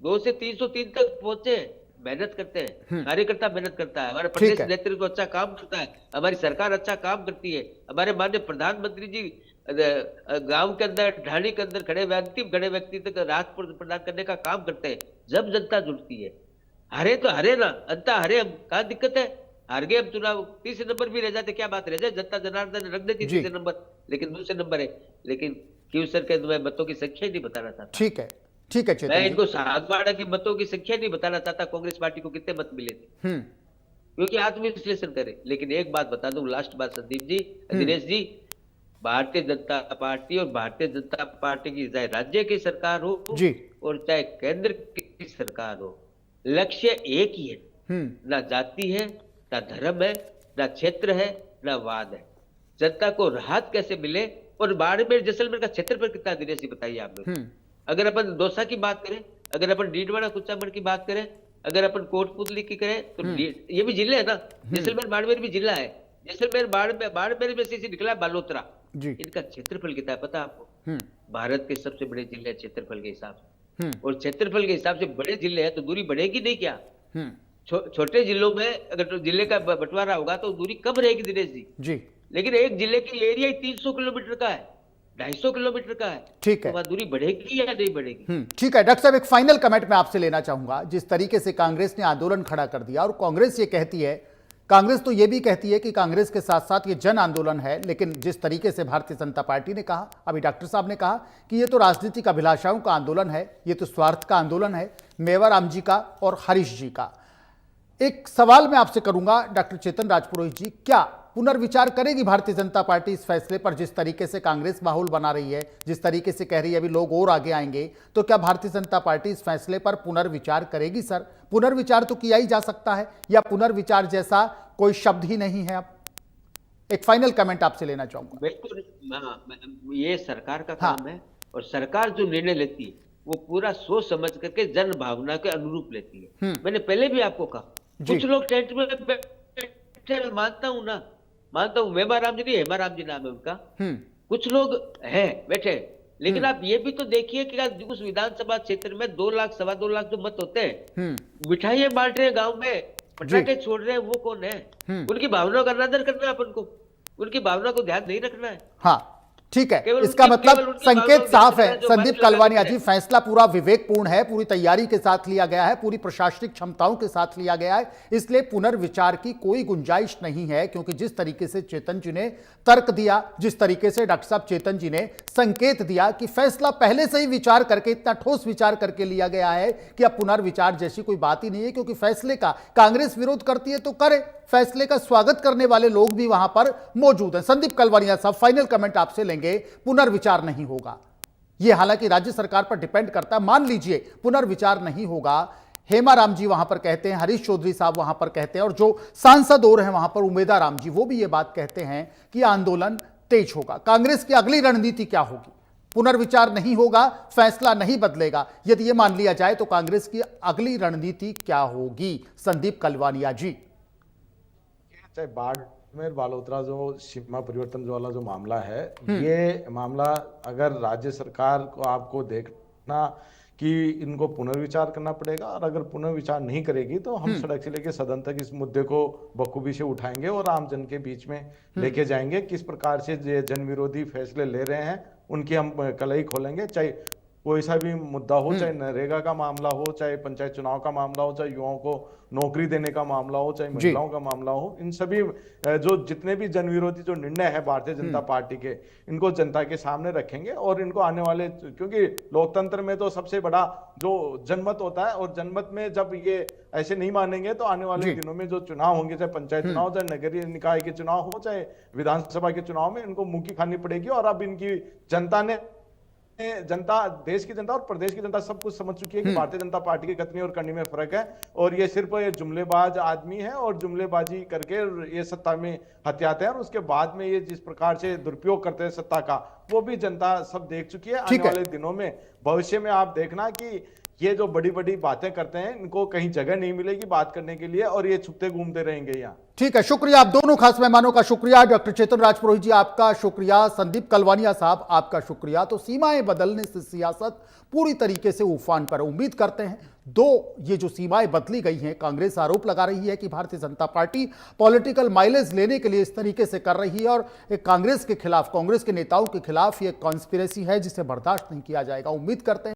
2 से 303 तक पहुंचे। मेहनत करते हैं, कार्यकर्ता मेहनत करता है, हमारा प्रदेश नेतृत्व अच्छा काम करता है, हमारी सरकार अच्छा काम करती है, हमारे माननीय प्रधानमंत्री जी गांव के अंदर, ढाणी के अंदर खड़े अंतिम खड़े व्यक्ति तक राहत प्रदान करने का काम करते हैं। जब जनता जुड़ती है, हरे तो हरे ना, अंता हरे, हम कहा दिक्कत है, हार गए हम चुनाव, तीसरे नंबर भी रह जाते, क्या बात रह जाए, जनता जनार्दन रख देती तीसरे नंबर, लेकिन दूसरे नंबर है। लेकिन क्यों सर के मैं मतों की संख्या नहीं बताना चाहता। ठीक है, ठीक है मैं इनको सागवाड़ा की मतों की संख्या नहीं बताना चाहता, कांग्रेस पार्टी को कितने मत मिले थे, क्योंकि आत्मविश्लेषण करे। लेकिन एक बात बता दूं, लास्ट बात संदीप जी, दिनेश जी, भारतीय जनता पार्टी और भारतीय जनता पार्टी की चाहे राज्य की सरकार हो और चाहे केंद्र की सरकार हो, लक्ष्य एक ही है। ना जाति है, ना धर्म है, ना क्षेत्र है, ना वाद है। जनता को राहत कैसे मिले। और बाड़मेर जैसलमेर का क्षेत्रफल कितना है दिनेश जी बताइए आप लोग। अगर अपन दौसा की बात करें, अगर अपन डीडवाड़ा कुचामन की बात करें, अगर अपन कोटपुतली की करें, तो ये भी जिले है ना, जैसलमेर बाड़मेर भी जिला है। जैसलमेर बाड़मेर में से निकला बालोतरा, इनका क्षेत्रफल कितना है पता आपको? भारत के सबसे बड़े जिले क्षेत्रफल के हिसाब से, और क्षेत्रफल के हिसाब से बड़े जिले हैं तो दूरी बढ़ेगी नहीं क्या? छोटे जिलों में अगर तो जिले का बंटवारा होगा तो दूरी कम रहेगी दिनेश जी। लेकिन एक जिले की एरिया ही 300 किलोमीटर का है, 250 किलोमीटर का है। ठीक है, तो दूरी बढ़ेगी या नहीं बढ़ेगी? ठीक है डॉक्टर साहब, एक फाइनल कमेंट मैं आपसे लेना चाहूंगा। जिस तरीके से कांग्रेस ने आंदोलन खड़ा कर दिया, और कांग्रेस ये कहती है, कांग्रेस तो ये भी कहती है कि कांग्रेस के साथ साथ ये जन आंदोलन है, लेकिन जिस तरीके से भारतीय जनता पार्टी ने कहा, अभी डॉक्टर साहब ने कहा कि ये तो राजनीतिक अभिलाषाओं का आंदोलन है, ये तो स्वार्थ का आंदोलन है, मेवाराम जी का और हरीश जी का। एक सवाल मैं आपसे करूंगा डॉक्टर चेतन राजपुरोहित जी, क्या पुनर्विचार करेगी भारतीय जनता पार्टी इस फैसले पर? जिस तरीके से कांग्रेस माहौल बना रही है, जिस तरीके से कह रही है अभी लोग और आगे आएंगे, तो क्या भारतीय जनता पार्टी इस फैसले पर पुनर्विचार करेगी? सर, पुनर्विचार तो किया ही जा सकता है, या पुनर्विचार जैसा कोई शब्द ही नहीं है? अब एक फाइनल कमेंट आपसे लेना चाहूंगा। बिल्कुल, ये सरकार का काम है, और सरकार जो निर्णय लेती है वो पूरा सोच समझ करके जन भावना के अनुरूप लेती है। मैंने पहले भी आपको कहा, कुछ लोग टेंट में बैठे, मानता हूं ना, मानता हूं, मेवाराम जी नहीं, हेमाराम जी नाम है उनका, कुछ लोग हैं बैठे। लेकिन आप ये भी तो देखिए कि उस विधानसभा क्षेत्र में 2 लाख 2.25 लाख जो मत होते हैं, मिठाइयां बांट रहे हैं गांव में, पटाखे छोड़ रहे हैं, वो कौन है? उनकी भावनाओं का अनादर करना है अपन को, उनकी भावना को ध्यान नहीं रखना है। हाँ, ठीक है, इसका मतलब संकेत साफ है संदीप कलवानिया जी, फैसला पूरा विवेकपूर्ण है, पूरी तैयारी के साथ लिया गया है, पूरी प्रशासनिक क्षमताओं के साथ लिया गया है, इसलिए पुनर्विचार की कोई गुंजाइश नहीं है। क्योंकि जिस तरीके से चेतन जी ने तर्क दिया, जिस तरीके से डॉक्टर साहब चेतन जी ने संकेत दिया कि फैसला पहले से ही विचार करके, इतना ठोस विचार करके लिया गया है कि अब पुनर्विचार जैसी कोई बात ही नहीं है। क्योंकि फैसले का कांग्रेस विरोध करती है तो करे, फैसले का स्वागत करने वाले लोग भी वहां पर मौजूद हैं। संदीप कलवानिया साहब, फाइनल कमेंट आपसे लेंगे। पुनर्विचार नहीं होगा, यह हालांकि राज्य सरकार पर डिपेंड करता है, मान लीजिए पुनर्विचार नहीं होगा, हेमाराम जी वहां पर कहते हैं, हरीश चौधरी साहब वहां पर कहते हैं, और जो सांसद और हैं वहां पर उमेदा राम जी, वो भी ये बात कहते हैं कि आंदोलन तेज होगा। कांग्रेस की अगली रणनीति क्या होगी? पुनर्विचार नहीं होगा, फैसला नहीं बदलेगा, यदि यह मान लिया जाए तो कांग्रेस की अगली रणनीति क्या होगी? संदीप कलवानिया जी। चाहे बाड़मेर बालोतरा जो सीमा परिवर्तन वाला जो मामला है, ये मामला अगर राज्य सरकार को आपको देखना कि इनको पुनर्विचार करना पड़ेगा, और अगर पुनर्विचार नहीं करेगी तो हम सड़क से लेकर सदन तक इस मुद्दे को बखूबी से उठाएंगे और आम जन के बीच में लेके जाएंगे। किस प्रकार से ये जन विरोधी फैसले ले रहे हैं उनकी हम कलई खोलेंगे। चाहे कोई सा भी मुद्दा हो, चाहे नरेगा का मामला हो, चाहे पंचायत चुनाव का मामला हो, चाहे युवाओं को नौकरी देने का मामला हो, चाहे महिलाओं का मामला हो, इन सभी जो जितने भी जन विरोधी जो निर्णय है भारतीय जनता पार्टी के, इनको जनता के सामने रखेंगे। और इनको आने वाले, क्योंकि लोकतंत्र में तो सबसे बड़ा जो जनमत होता है, और जनमत में जब ये ऐसे नहीं मानेंगे तो आने वाले दिनों में जो चुनाव होंगे, चाहे पंचायत चुनाव, चाहे नगरीय निकाय के चुनाव हो, चाहे विधानसभा के चुनाव में, इनको मुंह की खानी पड़ेगी। और अब इनकी जनता ने जनता, देश की जनता और प्रदेश की जनता सब कुछ समझ चुकी है कि भारतीय जनता पार्टी के कथनी और करनी में फर्क है, और ये सिर्फ ये जुमलेबाज आदमी है और जुमलेबाजी करके ये सत्ता में हथियाते हैं, और उसके बाद में ये जिस प्रकार से दुरुपयोग करते हैं सत्ता का, वो भी जनता सब देख चुकी है। आने वाले दिनों में, भविष्य में आप देखना कि ये जो बड़ी बड़ी बातें करते हैं, इनको कहीं जगह नहीं मिलेगी बात करने के लिए, और ये छुपते घूमते रहेंगे यहाँ। ठीक है, शुक्रिया आप दोनों खास मेहमानों का शुक्रिया। डॉक्टर चेतन राजपुरोहित जी आपका शुक्रिया, संदीप कलवानिया साहब आपका शुक्रिया। तो सीमाएं बदलने से सियासत पूरी तरीके से उफान पर। उम्मीद करते हैं ये जो सीमाएं बदली गई हैं, कांग्रेस आरोप लगा रही है कि Bharatiya Janata party political mileage लेने के लिए इस तरीके से कर रही है, और कांग्रेस के खिलाफ, कांग्रेस के नेताओं के खिलाफ ये कॉन्स्पिरेसी है जिसे बर्दाश्त नहीं किया जाएगा। उम्मीद करते हैं